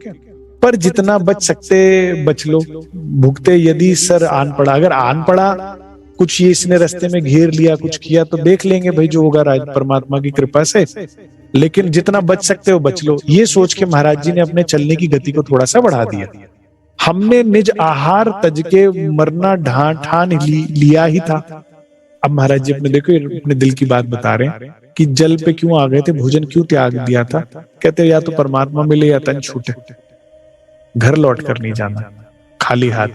पर जितना बच सकते बच लो, भुगते यदि सर आन पड़ा, अगर आन पड़ा कुछ ये इसने रास्ते में घेर लिया कुछ किया तो देख लेंगे भाई जो होगा परमात्मा की कृपा से, लेकिन जितना बच सकते हो बच लो। ये सोच के महाराज जी ने अपने चलने की गति को थोड़ा सा बढ़ा दिया। हमने निज आहार तज के मरना ठान लिया ही था। अब महाराज जी अपने देखो अपने दिल की बात बता रहे हैं कि जल पे क्यों आ गए थे, भोजन क्यों त्याग दिया था। कहते या तो परमात्मा मिले या तन छूटे, घर लौट कर नहीं जाना खाली हाथ,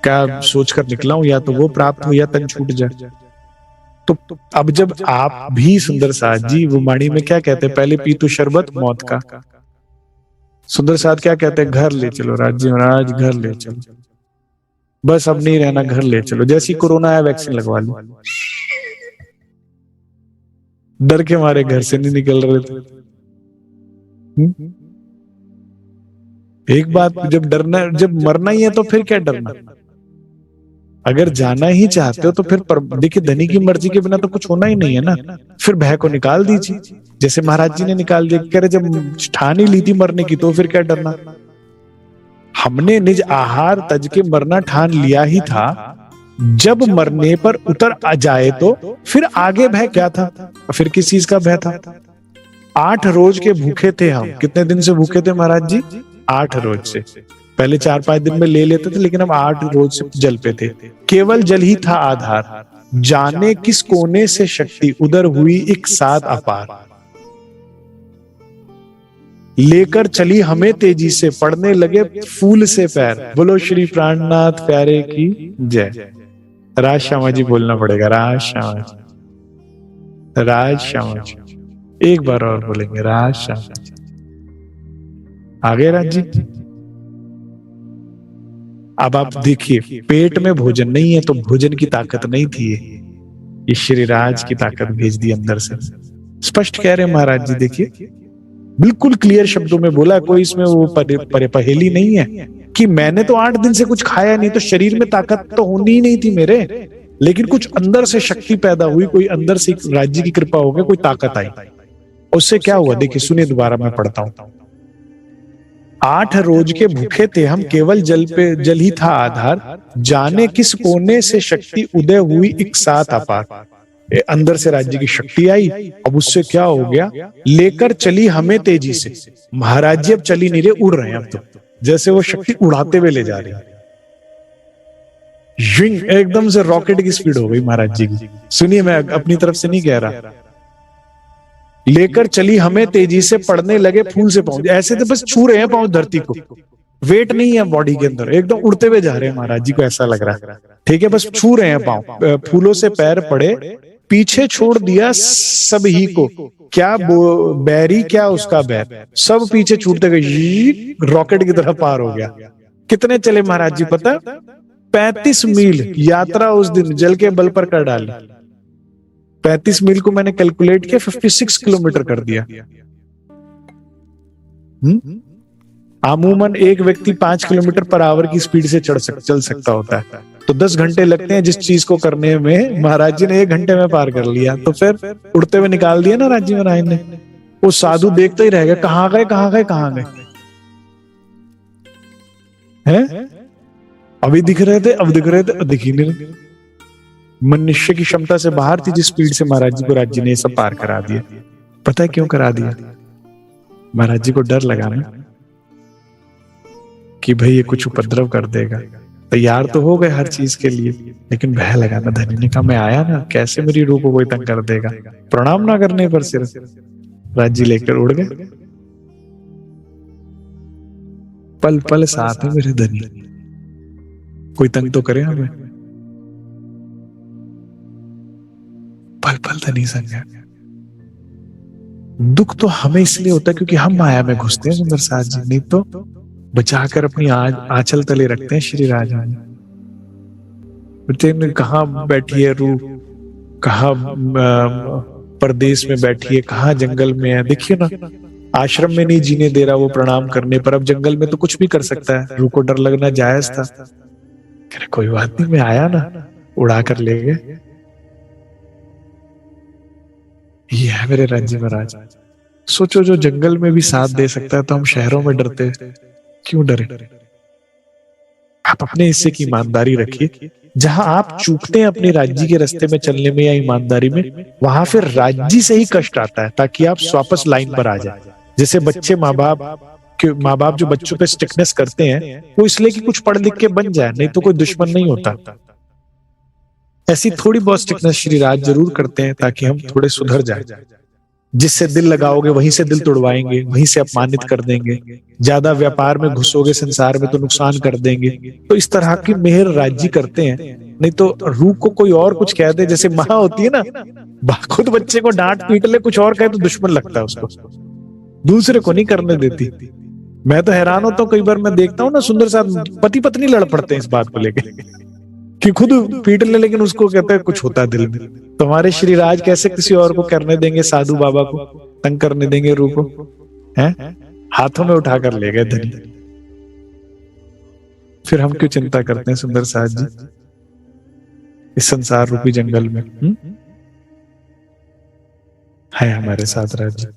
क्या सोचकर निकला हूं, या तो वो प्राप्त हो या तन छूट जाए। तो अब जब आप भी सुंदर साथ जी वो वाणी में क्या कहते हैं, पहले पी तो शरबत मौत का, सुंदर साथ क्या कहते हैं, घर ले चलो राज्य महाराज, घर ले चलो, बस अब नहीं रहना, घर ले चलो। जैसी कोरोना आया वैक्सीन लगवा ली, डर के मारे घर से नहीं निकल रहे थे। एक बात, जब डरना, जब मरना ही है तो फिर क्या डरना। अगर जाना ही चाहते हो तो फिर देखिए धनी की मर्जी के बिना तो कुछ होना ही नहीं है ना, फिर भय को निकाल दीजिए, जैसे महाराज जी ने निकाल दिया। कह रहे जब ठान ही ली थी मरने की तो फिर क्या डरना। हमने निज आहार तज के मरना ठान लिया ही था, जब मरने पर उतर आ जाए तो फिर आगे भय क्या था, फिर किस चीज का भय था। 8 रोज के भूखे थे हम। कितने दिन से भूखे थे महाराज जी, 8 रोज से। पहले 4-5 दिन में ले लेते थे, लेकिन अब 8 रोज से जल पे थे। केवल जल ही था आधार, जाने किस कोने से शक्ति उधर हुई एक साथ अपार। लेकर चली हमें तेजी से, पड़ने लगे फूल से पैर। बोलो श्री प्राणनाथ प्यारे की जय। राज श्यामा जी बोलना पड़ेगा, राज श्यामा जी, राज श्यामा जी। एक बार और बोलेंगे, राज श्यामा जी। आगे राज जी। अब आप देखिए, पेट में भोजन नहीं है तो भोजन की ताकत नहीं थी, ये श्री राज की ताकत भेज दी अंदर से। स्पष्ट कह रहे हैं महाराज जी, देखिए बिल्कुल क्लियर शब्दों में बोला, कोई इसमें वो पहेली नहीं है कि मैंने तो 8 दिन से कुछ खाया नहीं तो शरीर में ताकत तो होनी ही नहीं थी मेरे, लेकिन कुछ अंदर से शक्ति पैदा हुई, कोई अंदर से राज्य की कृपा हो गई, कोई ताकत आई। उससे क्या हुआ देखिए, सुनिए दोबारा मैं पढ़ता हूं। 8 रोज के भूखे थे हम, केवल जल ही था आधार, जाने किस कोने से शक्ति उदय हुई एक साथ अपार। अंदर से राज्य की शक्ति आई। अब उससे क्या हो गया, लेकर चली हमें तेजी से। महाराज जी अब चली नहीं रहे, उड़ रहे हैं अब तो, जैसे वो शक्ति उड़ाते हुए ले जा रही है। एकदम से रॉकेट की स्पीड हो गई महाराज जी की। सुनिए, मैं अपनी तरफ से नहीं कह रहा। लेकर चली हमें तेजी से, पड़ने लगे फूल से पांव, ऐसे तो बस छू रहे हैं पांव धरती को, वेट नहीं है बॉडी के अंदर, एकदम उड़ते हुए जा रहे हैं महाराज जी को, ऐसा लग रहा है। ठीक है, बस छू रहे हैं पांव, फूलों से पैर पड़े, पीछे छोड़ दिया सब ही को, क्या बैरी क्या उसका बैर, सब पीछे छूटते गए, रॉकेट की तरह पार हो गया। कितने चले महाराज जी पता, 35 मील यात्रा उस दिन जल के बल पर कर डाली। 35 मील को मैंने कैलकुलेट किया, 56 किलोमीटर कर दिया। अमूमन एक व्यक्ति 5 किलोमीटर पर आवर की स्पीड से चल सकता होता है, तो 10 घंटे लगते हैं जिस चीज को करने में, महाराज जी ने 1 घंटे में पार कर लिया। तो फिर उड़ते हुए निकाल दिया ना राज्य महाराज ने। वो साधु देखते ही रह गए, कहां गए कहां गए कहां गए हैं, अभी दिख रहे थे, अब दिख रहे थे, दिख ही नहीं रहे। मनुष्य की क्षमता से बाहर थी जिस स्पीड से महाराज जी को राज्य ने सब पार करा दिया। पता है क्यों करा दिया? महाराज जी को डर लगा ना कि भाई ये कुछ उपद्रव कर देगा। तैयार तो हो गए हर चीज के लिए, लेकिन भय लगा ना। धनी ने कहा मैं आया ना, कैसे मेरी रूह को कोई तंग कर देगा, प्रणाम ना करने पर सिर्फ राज्य लेकर उड़ गए। पल पल साथ है मेरे धनी, कोई तंग तो करे हमें, पल पल धनी संग है। दुख तो हमें इसलिए होता है क्योंकि हम माया में घुसते हैं सुंदर साथ जी, नहीं तो बचाकर अपनी आंचल तले रखते हैं श्री राजा। कहाँ बैठी है रूह, कहाँ परदेश में बैठी है, कहाँ जंगल में है। देखिए ना, आश्रम में नहीं जीने दे रहा वो प्रणाम करने पर, अब जंगल में तो कुछ भी कर सकता है। रूह को डर लगना जायज था। कोई बात नहीं, मैं आया ना, उड़ा कर ले गए। ये है मेरे राज्य महाराज। सोचो, जो जंगल में भी साथ दे सकता है तो हम शहरों में डरते क्यों डरे? आप अपने हिस्से की ईमानदारी रखिए। जहां आप चूकते हैं अपने राज्य के रास्ते में चलने में या ईमानदारी में, वहां फिर राज्य से ही कष्ट आता है, ताकि आप वापस लाइन पर आ जाए। जैसे बच्चे माँ बाप जो बच्चों पे स्ट्रिक्टनेस करते हैं, वो इसलिए कि कुछ पढ़ लिख के बन जाए, नहीं तो कोई दुश्मन नहीं होता। ऐसी थोड़ी बहुत स्ट्रिक्टनेस श्री राज जरूर करते हैं ताकि हम थोड़े सुधर जाए। जिससे दिल लगाओगे वहीं से दिल तोड़वाएंगे, वहीं से अपमानित कर देंगे। ज्यादा व्यापार में घुसोगे संसार में तो नुकसान कर देंगे। तो इस तरह की मेहर राज्य करते हैं। नहीं तो रूह को कोई और कुछ कह दे, जैसे माँ होती है ना, खुद बच्चे को डांट पीट ले, कुछ और कहे तो दुश्मन लगता है उसको, दूसरे को नहीं करने देती। मैं तो हैरान होता हूँ, कई बार मैं देखता हूँ ना, सुंदर साथ पति पत्नी लड़ पड़ते हैं इस बात को लेकर कि खुद पीट ले, लेकिन उसको कहते हैं कुछ होता है दिल में। तुम्हारे श्री राज कैसे किसी और को करने देंगे, साधु बाबा को तंग करने देंगे रूह को? हैं? हाथों में उठाकर ले गए धनी। फिर हम क्यों चिंता करते हैं सुंदर साथ जी इस संसार रूपी जंगल में? है हमारे साथ राज्य।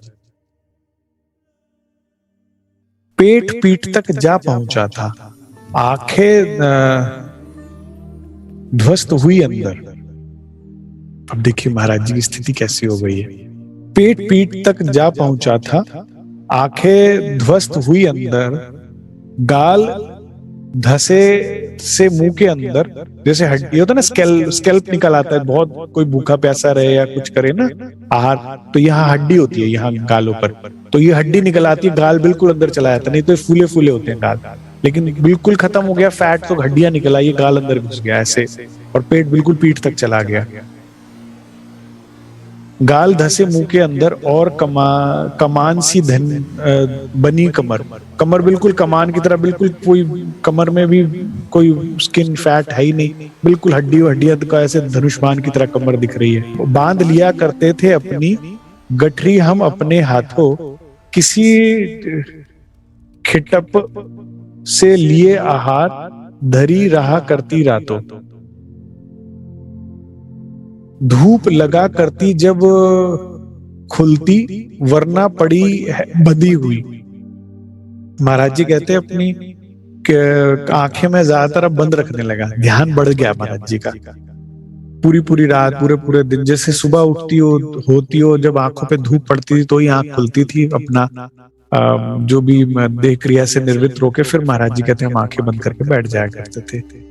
पेट पीठ तक जा पहुंचा था, आंखें ध्वस्त हुई अंदर। अब देखिए महाराज जी की स्थिति कैसी हो गई है। पेट पीठ तक जा पहुंचा था, आंखें ध्वस्त हुई अंदर, गाल धसे से मुंह के अंदर, जैसे हड्डी होता है ना, स्कैल्प निकल आता है। बहुत कोई भूखा प्यासा रहे या कुछ करे ना आहार, तो यहाँ हड्डी होती है, यहाँ गालों पर, तो ये हड्डी निकल आती है, गाल बिल्कुल अंदर चला जाता, नहीं तो फूले फूले होते हैं गाल। लेकिन बिल्कुल खत्म हो गया फैट, तो हड्डियां निकल आई, गाल अंदर घुस गया ऐसे, और पेट बिल्कुल पीठ तक चला गया। गाल धसे मुंह के अंदर, और कमान सी बनी कमर, कमर बिल्कुल कमान की तरह, बिल्कुल कोई कमर में भी कोई स्किन फैट है ही नहीं, बिल्कुल हड्डियां का ऐसे धनुष्मान की तरह कमर दिख रही है। बांध लिया करते थे अपनी गठरी हम अपने हाथों, किसी खिटप से लिए आहार, धरी रहा करती रातों। धूप लगा करती जब खुलती, वरना पड़ी बंधी हुई। महाराज जी कहते हैं अपनी आंखें में ज्यादातर अब बंद रखने लगा, ध्यान बढ़ गया महाराज जी का। पूरी पूरी रात, पूरे पूरे दिन, जैसे सुबह उठती होती हो, जब आंखों पे धूप पड़ती थी तो ही आंख खुलती थी, अपना जो भी देह क्रिया से निर्वृत्त होके फिर महाराज जी कहते हैं हम आंखें बंद करके बैठ जाया करते थे।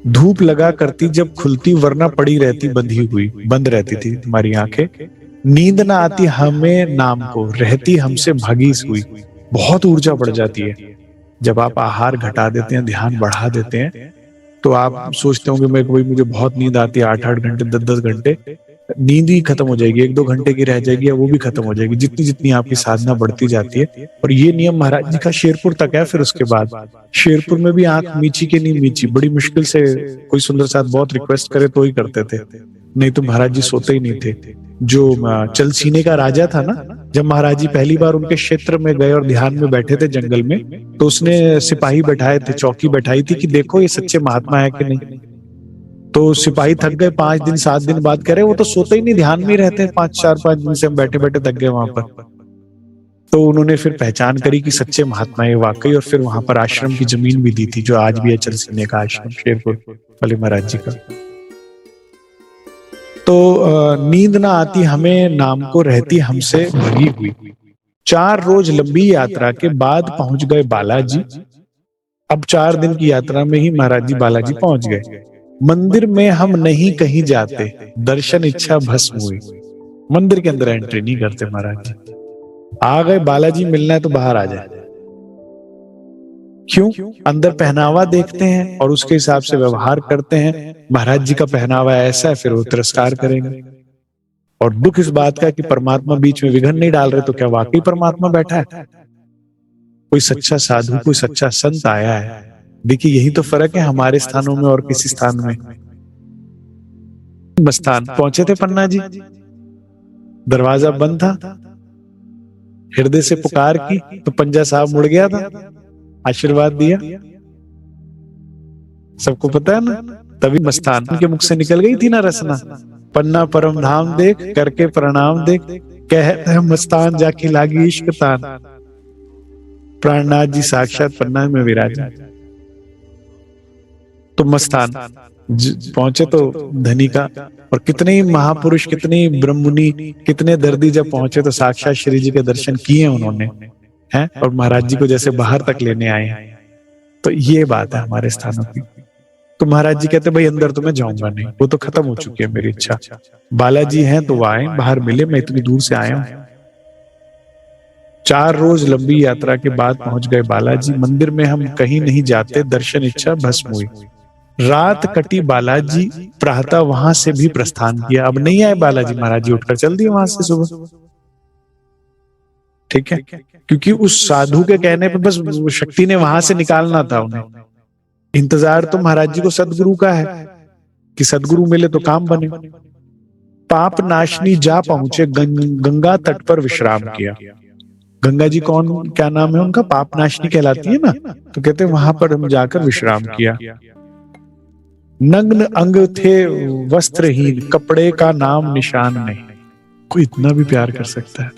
धूप लगा करती जब खुलती, वरना पड़ी रहती बंधी हुई, बंद रहती थी तुम्हारी आंखें। नींद ना आती हमें नाम को, रहती हमसे भागी हुई। बहुत ऊर्जा बढ़ जाती है जब आप आहार घटा देते हैं, ध्यान बढ़ा देते हैं। तो आप सोचते होंगे मुझे बहुत नींद आती है, 8-8 घंटे, 10-10 घंटे, नींद ही खत्म हो जाएगी, 1-2 घंटे की रह जाएगी, या वो भी खत्म हो जाएगी जितनी जितनी आपकी साधना बढ़ती जाती है। और ये नियम महाराज जी का शेरपुर तक है। फिर उसके बाद शेरपुर में भी आंख मीची के नहीं मीची, बड़ी मुश्किल से कोई सुंदर साथ बहुत रिक्वेस्ट करे तो ही करते थे, नहीं तो महाराज जी सोते ही नहीं थे। जो चलसीने का राजा था ना, जब महाराज जी पहली बार उनके क्षेत्र में गए और ध्यान में बैठे थे जंगल में, तो उसने सिपाही बैठाए थे, चौकी बैठाई थी कि देखो ये सच्चे महात्मा है कि नहीं। तो सिपाही थक गए, 5 दिन 7 दिन बाद कह रहे वो तो सोते ही नहीं, ध्यान में ही रहते हैं, 5 दिन से हम बैठे बैठे थक गए वहां पर। तो उन्होंने फिर पहचान करी कि सच्चे महात्मा है वाकई, और फिर वहां पर आश्रम की जमीन भी दी थी, जो आज भी है चलसीने का आश्रम, शेरपुर वाले महाराज जी का। तो नींद ना आती हमें नाम को, रहती हमसे भगी हुई। 4 रोज लंबी यात्रा के बाद पहुंच गए बालाजी। अब 4 दिन की यात्रा में ही महाराज जी बालाजी पहुंच गए। मंदिर में हम नहीं कहीं जाते, दर्शन इच्छा भस्म हुई। मंदिर के अंदर एंट्री नहीं करते महाराज जी। आ गए बालाजी, मिलना है तो बाहर आ जाए। क्यों? अंदर पहनावा देखते हैं और उसके हिसाब से व्यवहार करते हैं। महाराज जी का पहनावा ऐसा है, फिर वो तिरस्कार करेंगे। और दुख इस बात का कि परमात्मा बीच में विघ्न नहीं डाल रहे, तो क्या वाकई परमात्मा बैठा है? कोई सच्चा साधु, कोई सच्चा संत आया है। देखिए यही तो फर्क है हमारे स्थानों में और किसी स्थान में। मस्तान पहुंचे थे पन्ना जी, दरवाजा बंद था, हृदय से पुकार की तो पंजा साहब मुड़ गया था, आशीर्वाद दिया। सबको पता है ना, तभी मस्तान के मुख से निकल गई थी ना रसना, पन्ना परम धाम देख करके प्रणाम देख, कह मस्तान जाकी लागी इश्क तान। प्राणनाथ जी साक्षात पन्ना में विराजे। तो मस्तान पहुंचे तो धनी का, और कितने ही महापुरुष, कितने ही ब्रह्ममुनि, कितने दर्दी जब पहुंचे तो साक्षात श्री जी के दर्शन किए उन्होंने, हैं, और महाराज जी को जैसे बाहर तक लेने आए हैं। तो ये बात है हमारे स्थानों की। तो महाराज जी कहते भाई अंदर तो मैं जाऊंगा नहीं, वो तो खत्म हो चुकी है मेरी इच्छा। बालाजी हैं तो वो आए, बाहर मिले, मैं इतनी दूर से आया हूं। 4 रोज लंबी यात्रा के बाद पहुंच गए बालाजी। मंदिर में हम कहीं नहीं जाते, दर्शन इच्छा भस्म हुई। रात कटी, बालाजी प्रातः वहां से भी प्रस्थान किया। अब नहीं आए बालाजी, महाराज जी उठकर चल दिए वहां से सुबह। ठीक है, क्योंकि उस साधु के कहने पे बस शक्ति ने वहां से निकालना था उन्हें। इंतजार तो महाराज जी को सदगुरु का है कि सदगुरु मिले तो काम बने। पाप नाशनी जा पहुंचे, गंगा तट पर विश्राम किया। गंगा जी कौन, क्या नाम है उनका? पाप नाशनी कहलाती है ना। तो कहते वहां पर हम जाकर विश्राम किया। नग्न अंग थे वस्त्रहीन, कपड़े का नाम निशान नहीं। कोई इतना भी प्यार कर सकता है?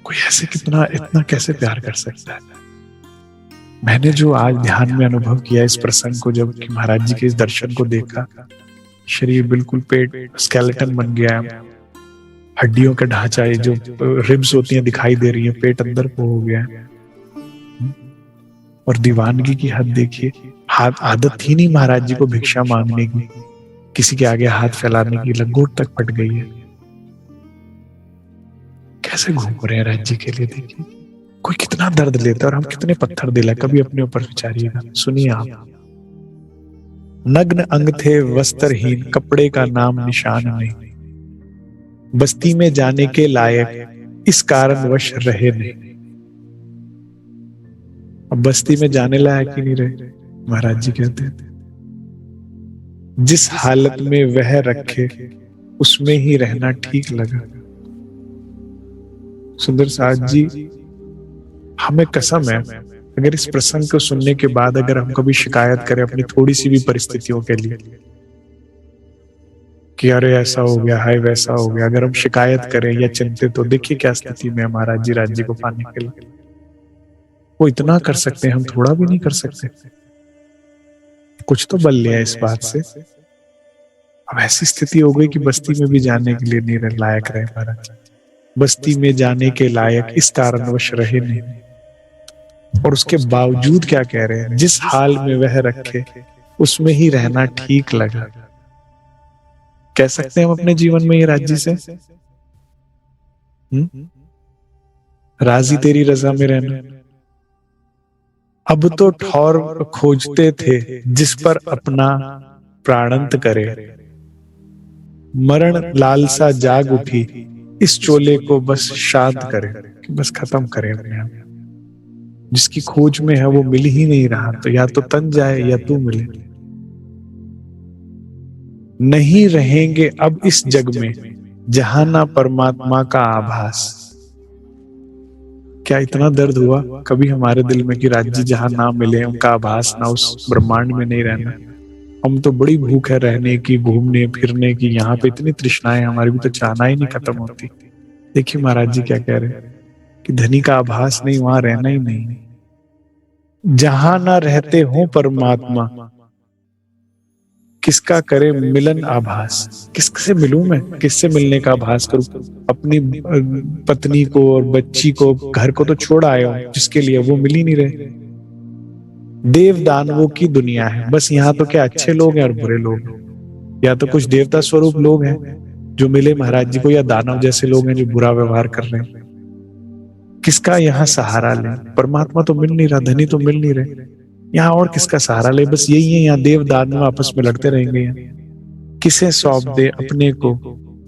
कोई ऐसे कितना, इतना कैसे प्यार कर सकता है? मैंने जो आज ध्यान में अनुभव किया इस प्रसंग को, जब कि महाराज जी के इस दर्शन को देखा, शरीर बिल्कुल, पेट स्केलेटन बन गया है, हड्डियों का ढांचा, ये जो रिब्स होती हैं दिखाई दे रही है, पेट अंदर को हो गया है। और दीवानगी की हद देखिए। हाथ, आदत थी नहीं महाराज जी को भिक्षा मांगने की, किसी के आगे हाथ फैलाने की, लंगोट तक फट गई है। कैसे घूम रहे हैं राज्य के लिए, देखिए। कोई कितना दर्द लेता है और हम कितने पत्थर दिला। कभी अपने ऊपर विचारिएगा। सुनिए आप, नग्न अंग थे वस्त्रहीन, कपड़े का नाम निशान नहीं, बस्ती में जाने के लायक इस कारणवश रहे नहीं। अब बस्ती में जाने लायक ही नहीं रहे। महाराज जी कहते हैं जिस हालत में वह रखे उसमें ही रहना ठीक लगा। सुंदर साथ जी, हमें कसम है, अगर इस प्रसंग को सुनने के बाद अगर हम कभी शिकायत करें अपनी थोड़ी सी भी परिस्थितियों के लिए कि अरे ऐसा हो गया, हाय वैसा हो गया, अगर हम शिकायत करें या चिंतित, तो देखिए क्या स्थिति में है महाराज जी राज्य को पाने के लिए। वो इतना कर सकते हैं, हम थोड़ा भी नहीं कर सकते। कुछ तो बल लिया इस बात से। अब ऐसी स्थिति हो गई कि बस्ती में भी जाने के लिए नहीं लायक रहे महाराज। बस्ती में जाने के लायक इस कारणवश रहे नहीं, और उसके बावजूद क्या कह रहे हैं, जिस हाल में वह रखे उसमें ही रहना ठीक लगा। कह सकते हैं हम अपने जीवन में ये राज्य से राजी तेरी रजा में रहना। अब तो ठौर खोजते थे जिस पर अपना प्राणंत करे, मरण लालसा जाग उठी इस चोले को बस शांत करे, कि बस खत्म करे अपने आप। जिसकी खोज में है वो मिल ही नहीं रहा, तो या तो तन जाए या तू मिले। नहीं रहेंगे अब इस जग में जहां ना परमात्मा का आभास। क्या इतना दर्द हुआ कभी हमारे दिल में कि राज्य जहां ना मिले, उनका आभास ना, उस ब्रह्मांड में नहीं रहना। हम तो बड़ी भूख है रहने की, घूमने फिरने की, यहाँ पे इतनी तृष्णाएं हमारी भी तो चाहना ही नहीं खत्म होती। देखिए महाराज जी क्या कह रहे हैं कि धनी का आभास नहीं, वहां रहना ही नहीं। जहां ना रहते हो परमात्मा किसका करे मिलन आभास। किससे मिलूं मैं, किससे मिलने का आभास करूं? अपनी पत्नी को और बच्ची को, घर को तो छोड़ आया हूं जिसके लिए, वो मिल ही नहीं रहे। देव दानवों की दुनिया है बस। यहाँ तो क्या अच्छे लोग हैं और बुरे लोग हैं, या तो कुछ देवता स्वरूप लोग हैं जो मिले महाराज जी को, या दानव जैसे लोग हैं जो बुरा व्यवहार कर रहे हैं। किसका यहाँ सहारा ले? परमात्मा तो मिल नहीं रहा, धनी तो मिल नहीं रहे, यहाँ और किसका सहारा ले? बस यही है, यहाँ देव दानव आपस में लड़ते रहेंगे। किसे सौंप दे अपने को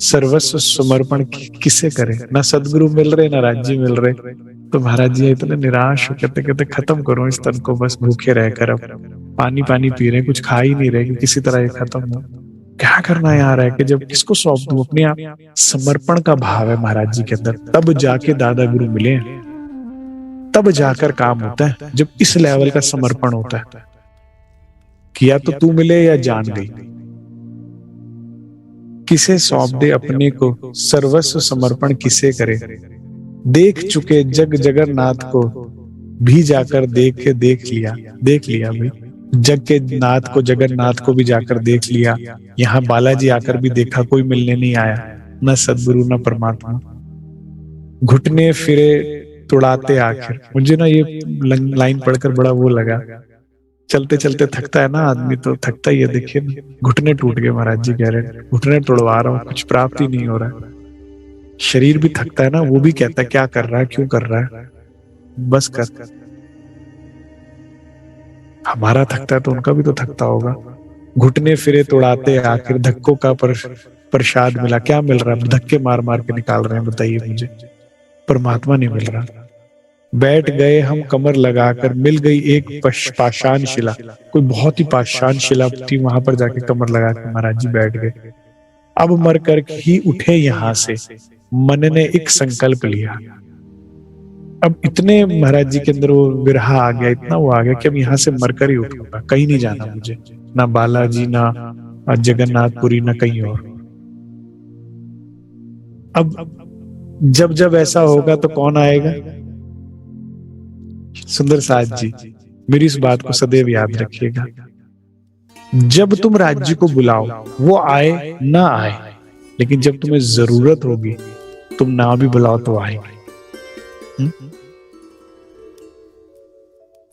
सर्वस्व समर्पण किसे करे? ना सदगुरु मिल रहे ना राज्य मिल रहे। तो महाराज जी इतने निराश हो, कहते कहते खत्म करो इस तन को, बस भूखे रहकर अब पानी पानी पी रहे, कुछ खा ही नहीं रहे कि किसी तरह ये खत्म हो। क्या करना है यहाँ रह के? जब किसको सौंप दूं? अपने आप समर्पण का भाव है महाराज जी के अंदर, तब जाके दादा गुरु मिले, तब जाकर काम होता है। जब इस लेवल का समर्पण होता है कि या तो तू मिले या जान गई। किसे सौंप दे अपने को सर्वस्व समर्पण किसे करे? देख चुके जग जगन्नाथ को भी जाकर देख लिया भाई। जग के नाथ को, जगन्नाथ को भी जाकर देख लिया। यहाँ बालाजी आकर भी देखा, कोई मिलने नहीं आया, न सदगुरु न परमात्मा। घुटने फिरे तुड़ाते आखिर। मुझे ना ये लाइन पढ़कर बड़ा वो लगा। चलते चलते थकता है ना आदमी, तो थकता ही है। देखिए ना, घुटने टूट गए महाराज जी कह रहे हैं, घुटने तोड़वा रहा हूँ, कुछ प्राप्त ही नहीं हो रहा है। शरीर भी थकता है ना, वो भी कहता है क्या कर रहा है, क्यों कर रहा है, बस कर। हमारा थकता है तो उनका भी तो थकता होगा। घुटने फिरे तोड़ाते आखिर धक्कों का प्रसाद मिला। क्या मिल रहा है? धक्के मार मार के निकाल रहे हैं, बताइए मुझे। परमात्मा नहीं मिल रहा। बैठ गए हम कमर लगाकर, मिल गई एक पाषाण शिला। कोई बहुत ही पाषाण शिला थी, वहां पर जाके कमर लगाकर महाराज जी बैठ गए। अब मर कर ही उठे यहां से, मन ने एक संकल्प लिया। अब इतने महाराज जी के अंदर वो विरहा आ गया, इतना वो आ गया कि अब यहाँ से मरकर ही उठूंगा, कहीं नहीं जाना मुझे, ना बालाजी ना जगन्नाथपुरी ना कहीं और। अब जब जब ऐसा होगा तो कौन आएगा? सुंदर साथ जी, मेरी इस बात को सदैव याद रखिएगा। जब तुम राज्य को बुलाओ वो आए ना आए, लेकिन जब तुम्हें जरूरत होगी तुम ना भी बुलाओ तो आएंगे।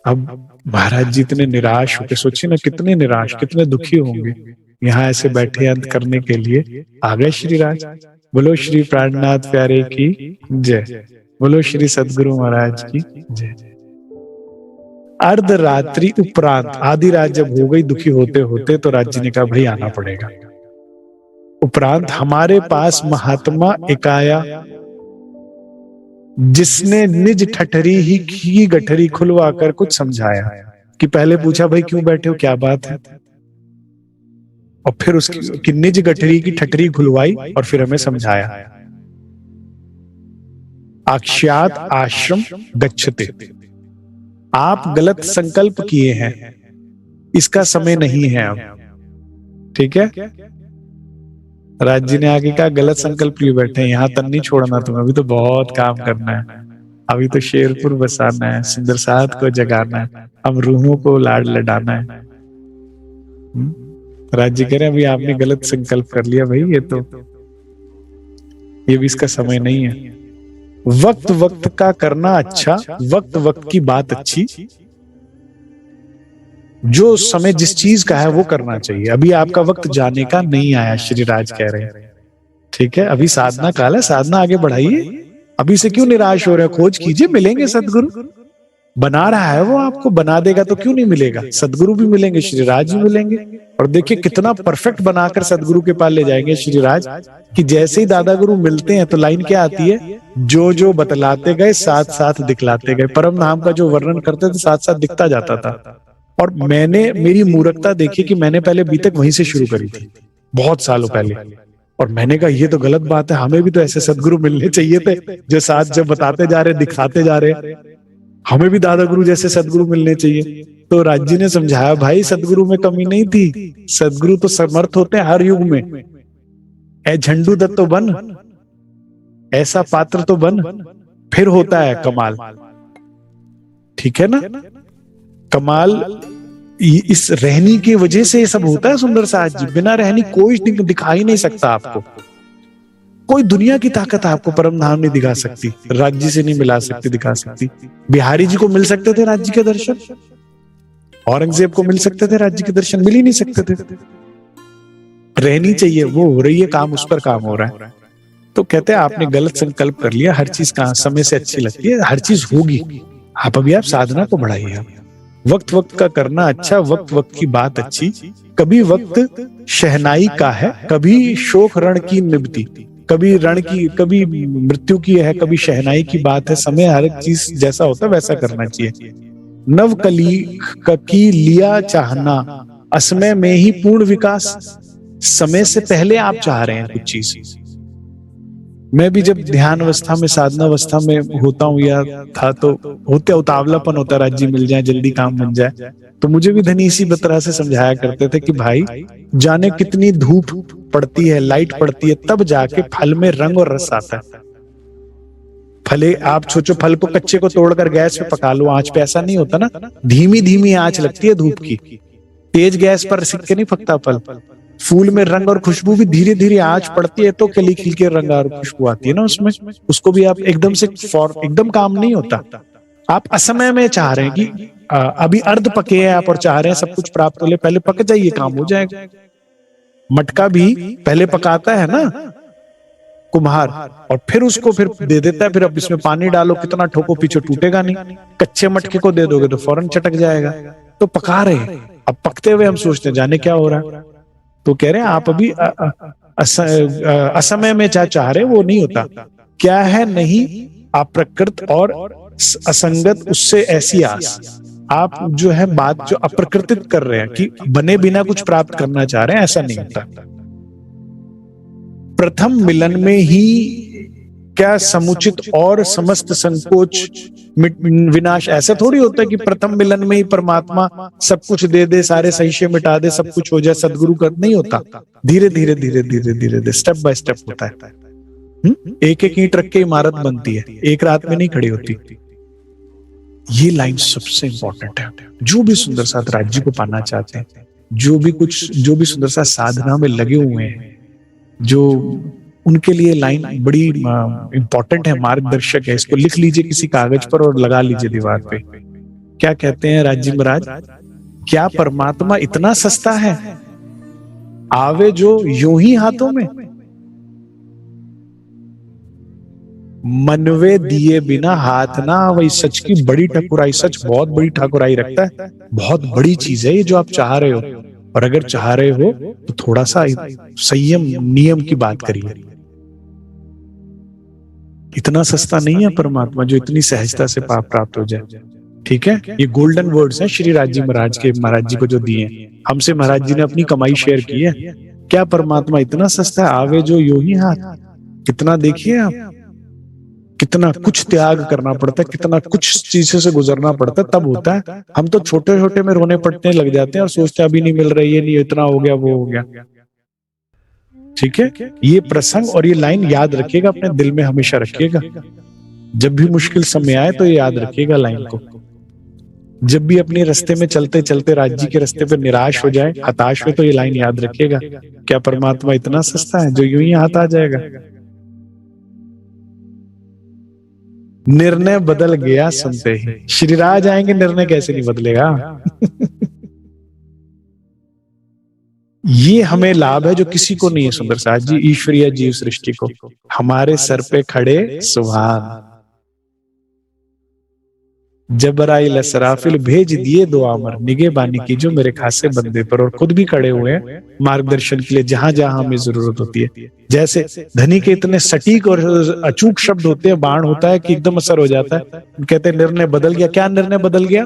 अब महाराज जी इतने निराश होकर, सोचिए ना कितने निराश, कितने दुखी होंगे। यहाँ ऐसे बैठे अंत करने के लिए आ गए श्री राज। बोलो श्री प्राणनाथ प्यारे की जय। बोलो श्री सदगुरु महाराज की जय। अर्धरात्रि उपरांत आधी रात जब हो गई दुखी होते होते, तो राज जी ने कहा भाई आना पड़ेगा। उपरांत हमारे पास महात्मा एक आया, जिसने निज ठठरी ही की गठरी खुलवाकर कुछ समझाया। कि पहले पूछा भाई क्यों बैठे हो, क्या बात है, और फिर उसकी निज गठरी की ठठरी खुलवाई और फिर हमें समझाया। अक्षात आश्रम गच्छते, आप गलत संकल्प किए हैं, इसका समय नहीं है अब। ठीक है, राज जी ने आगे कहा गलत संकल्प लिए बैठे हैं, यहाँ तन नहीं छोड़ना तुम्हें, अभी तो बहुत काम करना है, अभी तो शेरपुर बसाना है, सुंदर साथ को जगाना है, अब रूहों को लाड लडाना है। राज जी कह रहे हैं अभी आपने गलत संकल्प कर लिया भाई, ये भी इसका समय नहीं है। वक्त वक्त का करना अच्छा, वक्त वक्त की बात अच्छी, जो समय जिस चीज का है वो करना चाहिए। अभी आपका वक्त जाने का नहीं आया, श्री राज कह रहे हैं। ठीक है, अभी साधना काल है, साधना आगे बढ़ाइए, अभी से क्यों निराश हो रहे हैं, खोज कीजिए, मिलेंगे सदगुरु। बना रहा है वो, आपको बना देगा तो क्यों नहीं मिलेगा, सदगुरु भी मिलेंगे, श्री राज भी मिलेंगे। और देखिए कितना परफेक्ट बनाकर सदगुरु के पास ले जाएंगे श्री राज, कि जैसे ही दादा गुरु मिलते हैं तो लाइन क्या आती है, जो जो बतलाते गए साथ साथ दिखलाते गए। परम धाम का जो वर्णन करते थे साथ साथ दिखता जाता था। और मैंने मेरी मूर्खता देखी कि मैंने पहले बीतक वहीं से शुरू करी थी बहुत सालों पहले, और मैंने कहा ये तो गलत बात है, हमें भी तो ऐसे सदगुरु मिलने चाहिए थे जो साथ जब बताते जा रहे दिखाते जा रहे, हमें भी दादा गुरु जैसे सदगुरु मिलने चाहिए। तो राज जी ने समझाया भाई सदगुरु में कमी नहीं थी, सदगुरु तो समर्थ होते हैं हर युग में। ए झंडू दत्त तो बन, ऐसा पात्र तो बन, फिर होता है कमाल। ठीक है ना, कमाल इस रहनी की वजह से ये सब होता है। सुंदर साज जी, बिना रहनी कोई दिखा ही नहीं सकता आपको, कोई दुनिया की ताकत आपको परम धाम नहीं दिखा सकती, राज्य से नहीं मिला सकती, दिखा सकती। बिहारी जी को मिल सकते थे राज्य के दर्शन, औरंगजेब को मिल सकते थे राज्य के दर्शन, मिल ही नहीं सकते थे। रहनी चाहिए, वो हो रही है, काम उस पर काम हो रहा है। तो कहते हैं आपने गलत संकल्प कर लिया, हर चीज कहां समय से अच्छी लगती है, हर चीज होगी। आप अभी आप साधना को बढ़ाइए, वक्त वक्त का करना अच्छा, वक्त वक्त की बात अच्छी। कभी वक्त शहनाई का है, कभी शोक रण की निभती, कभी रण की, कभी मृत्यु की है, कभी शहनाई की बात है। समय हर एक चीज जैसा होता है वैसा करना चाहिए। नवकली की लिया चाहना, असमय में ही पूर्ण विकास। समय से पहले आप चाह रहे हैं कुछ चीज। मैं भी जब ध्यान अवस्था में, साधना अवस्था में होता हूँ या था, तो होते उतावलापन होता है, राज्य मिल जाए, जल्दी काम बन जाए। तो मुझे भी धनी इसी तरह से समझाया करते थे कि भाई जाने कितनी धूप पड़ती है, लाइट पड़ती है, तब जाके फल में रंग और रस आता है। फले आप सोचो, फल को कच्चे को तोड़कर गैस पे पका लो आंच पे, ऐसा नहीं होता ना, धीमी धीमी आंच लगती है धूप की, तेज गैस पर सिक के नहीं पकता फल। फूल में रंग और खुशबू भी धीरे धीरे आंच पड़ती है तो खिल खिल के रंग और खुशबू आती है ना उसमें। उसको भी आप एकदम से एकदम काम नहीं होता। आप असमय में चाह रहे हैं कि अभी अर्ध पके हैं आप और चाह रहे हैं सब कुछ प्राप्त हो ले, पहले पक जाइए काम हो जाएगा। मटका भी पहले पकाता है ना कुम्हार, और फिर उसको फिर दे देता है, फिर अब इसमें पानी डालो, कितना ठोको पीछे टूटेगा नहीं। कच्चे मटके को दे दोगे तो फौरन चटक जाएगा। तो पका रहे हैं, अब पकते हुए हम सोचते हैं जाने क्या हो रहा है। तो कह रहे हैं आप अभी असमय में चाह रहे वो नहीं होता। क्या है नहीं अप्रकृत और असंगत, उससे ऐसी आस। आप जो है बात जो अप्रकृतित कर रहे हैं कि बने बिना कुछ प्राप्त करना चाह रहे हैं, ऐसा नहीं होता। प्रथम मिलन में ही क्या समुचित और समस्त संकोच विनाश। ऐसा थोड़ी होता है कि प्रथम मिलन में ही परमात्मा सब कुछ दे दे, सारे संशय मिटा दे, सब कुछ हो जाए, सदगुरु कर नहीं होता। धीरे धीरे धीरे धीरे धीरे धीरे स्टेप बाय स्टेप होता है। एक एक ईंट रख के इमारत बनती है, एक रात में नहीं खड़ी होती। ये लाइन सबसे इंपॉर्टेंट है। जो भी सुंदर साथ राज्य को पाना चाहते हैं, जो भी सुंदर साथ साधना में लगे हुए हैं, जो उनके लिए लाइन बड़ी इंपॉर्टेंट है, मार्गदर्शक है। इसको लिख लीजिए किसी कागज पर और लगा लीजिए दीवार पे। क्या कहते हैं राज्य महाराज, क्या परमात्मा इतना सस्ता है, आवे जो यूं ही हाथों में। मनवे दिए बिना हाथ ना, वही सच की बड़ी ठकुराई। सच बहुत बड़ी ठकुराई रखता है, बहुत बड़ी चीज है ये जो आप चाह रहे हो। और अगर चाह रहे हो तो थोड़ा सा संयम नियम की बात करिए। इतना सस्ता नहीं है परमात्मा जो इतनी सहजता से पाप प्राप्त हो जाए। ठीक है, ये गोल्डन वर्ड्स हैं श्री राज जी महाराज के, महाराज जी को जो दिए हमसे। महाराज जी ने अपनी कमाई शेयर की है। क्या परमात्मा इतना सस्ता है? आवे जो यूं ही हाथ। कितना देखिए आप, कितना कुछ त्याग करना पड़ता है, कितना कुछ चीजों से गुजरना पड़ता है, तब होता है। हम तो छोटे छोटे में रोने पड़ने लग जाते हैं और सोचते हैं अभी नहीं मिल रही है, नहीं इतना हो गया वो हो गया। ठीक है, ये प्रसंग और ये लाइन याद रखिएगा, अपने दिल में हमेशा रखिएगा। जब भी मुश्किल समय आए तो ये याद रखिएगा लाइन को। जब भी अपने रास्ते में चलते चलते राज्य के रास्ते पे निराश हो जाए, हताश हो, तो ये लाइन याद रखिएगा, क्या परमात्मा इतना सस्ता है जो यूं ही हाथ आ जाएगा। निर्णय बदल गया सुनते ही। श्री राज आएंगे, निर्णय कैसे नहीं बदलेगा। ये हमें लाभ है जो किसी को नहीं है सुंदर साथ जी, ईश्वरीय जीव सृष्टि को। हमारे सर पे खड़े सुभान जबराइल असराफिल भेज दिए दो आमर, निगे बानी की जो मेरे खासे बंदे पर। और खुद भी खड़े हुए हैं मार्गदर्शन के लिए जहां जहां हमें जरूरत होती है। जैसे धनी के इतने सटीक और अचूक शब्द होते हैं, बाण होता है कि एकदम असर हो जाता है। कहते हैं निर्णय बदल गया। क्या निर्णय बदल गया?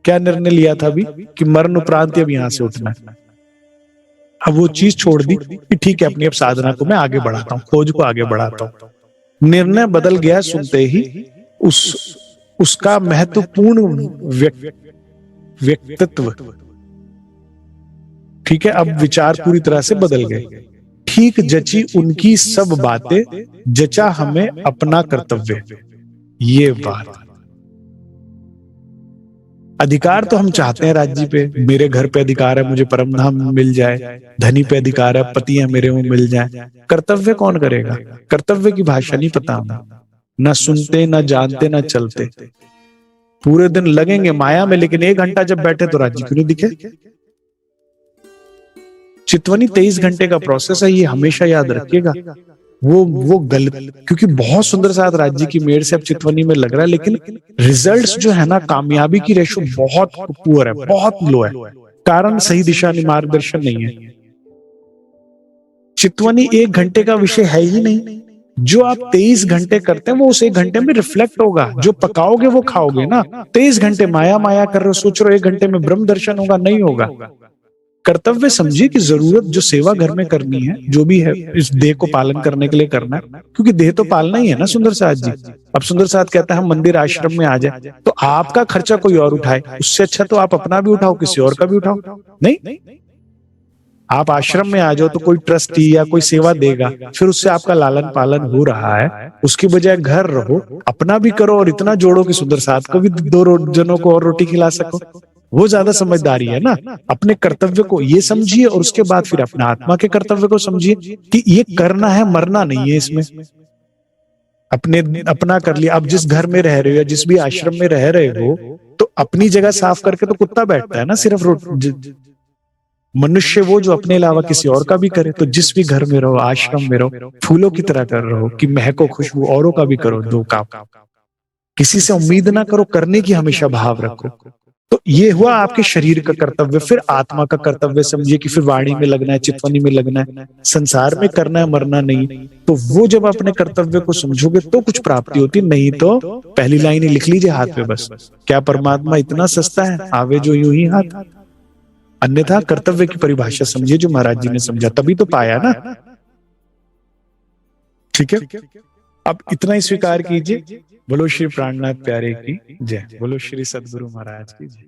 क्या निर्णय लिया था अभी कि मरण उपरांत अब यहां से उठना है। अब वो चीज छोड़ दी कि ठीक है, अपनी अब साधना को मैं आगे बढ़ाता हूँ, खोज को आगे बढ़ाता हूँ। निर्णय बदल गया सुनते ही उसका महत्वपूर्ण व्यक्तित्व, ठीक है, अब विचार पूरी तरह से बदल गए। ठीक जची उनकी सब बातें, जचा हमें अपना कर्तव्य। ये बात, अधिकार तो हम चाहते हैं राज्य पे, मेरे घर पे अधिकार है, मुझे परम धाम मिल जाए, धनी पे अधिकार है, पतियां मेरे मुंह मिल जाए। कर्तव्य कौन करेगा? कर्तव्य की भाषा नहीं पता हमें, ना सुनते ना जानते ना चलते। पूरे दिन लगेंगे माया में, लेकिन 1 घंटा जब बैठे तो राज्य क्यों नहीं दिखे। चितवनी 23 घंटे का प्रोसेस है, ये हमेशा याद रखिएगा। वो गलत, क्योंकि बहुत सुंदर साथ राज्य की मेड़ से अब चितवनी में लग रहा है, लेकिन रिजल्ट्स जो है ना, कामयाबी की रेशो बहुत पुअर है, बहुत लो है। कारण सही दिशा नहीं, मार्गदर्शन नहीं है। चितवनी 1 घंटे का विषय है ही नहीं। जो आप 23 घंटे करते हैं वो उस 1 घंटे में रिफ्लेक्ट होगा। जो पकाओगे वो खाओगे ना। 23 घंटे माया माया कर रहे हो, सोच रहे हो 1 घंटे में ब्रह्म दर्शन होगा, नहीं होगा। कर्तव्य समझिए कि जरूरत जो सेवा घर में करनी है, जो भी है इस देह को पालन करने के लिए करना है, क्योंकि देह तो पालना ही है ना सुंदर साथ जी। अब सुंदर साथ कहता है हम मंदिर आश्रम में आ जाए तो आपका खर्चा कोई और उठाए, उससे अच्छा तो आप अपना भी उठाओ, किसी और का भी उठाओ। नहीं, आप आश्रम में आ जाओ तो कोई ट्रस्टी या कोई सेवा देगा, फिर उससे आपका लालन पालन हो रहा है। उसकी बजाय घर रहो, अपना भी करो और इतना जोड़ो कि सुंदर साथ को भी 2 जनों को और रोटी खिला सको। वो ज्यादा समझदारी है ना। अपने कर्तव्य को ये समझिए और उसके बाद फिर अपने आत्मा के कर्तव्य को समझिए कि ये करना है, मरना नहीं है इसमें। अपने अपना कर लिया। अब जिस घर में रह रहे हो या जिस भी आश्रम में रह रहे हो, तो अपनी जगह साफ करके तो कुत्ता बैठता है ना, सिर्फ मनुष्य वो जो अपने अलावा किसी और का भी करे। तो जिस भी घर में रहो, आश्रम में रहो, फूलों की तरह कर रहो कि महको खुशबू, औरों का भी करो 2 काम। किसी से उम्मीद ना करो, करने की हमेशा भाव रखो। तो ये हुआ आपके शरीर का कर्तव्य। फिर आत्मा का कर्तव्य समझिए कि फिर वाणी में लगना है, चितवनी में लगना है, संसार में करना है, मरना नहीं। तो वो जब अपने कर्तव्य को समझोगे तो कुछ प्राप्ति होती, नहीं तो पहली लाइन ही लिख लीजिए हाथ पे बस, क्या परमात्मा इतना सस्ता है, आवे जो यूं ही हाथ। अन्यथा कर्तव्य की परिभाषा समझिए जो महाराज जी ने समझा, तभी तो पाया ना। ठीक है, अब इतना ही स्वीकार कीजिए। बोलो श्री प्राणनाथ प्यारे की जय, बोलो श्री सदगुरु महाराज की जय।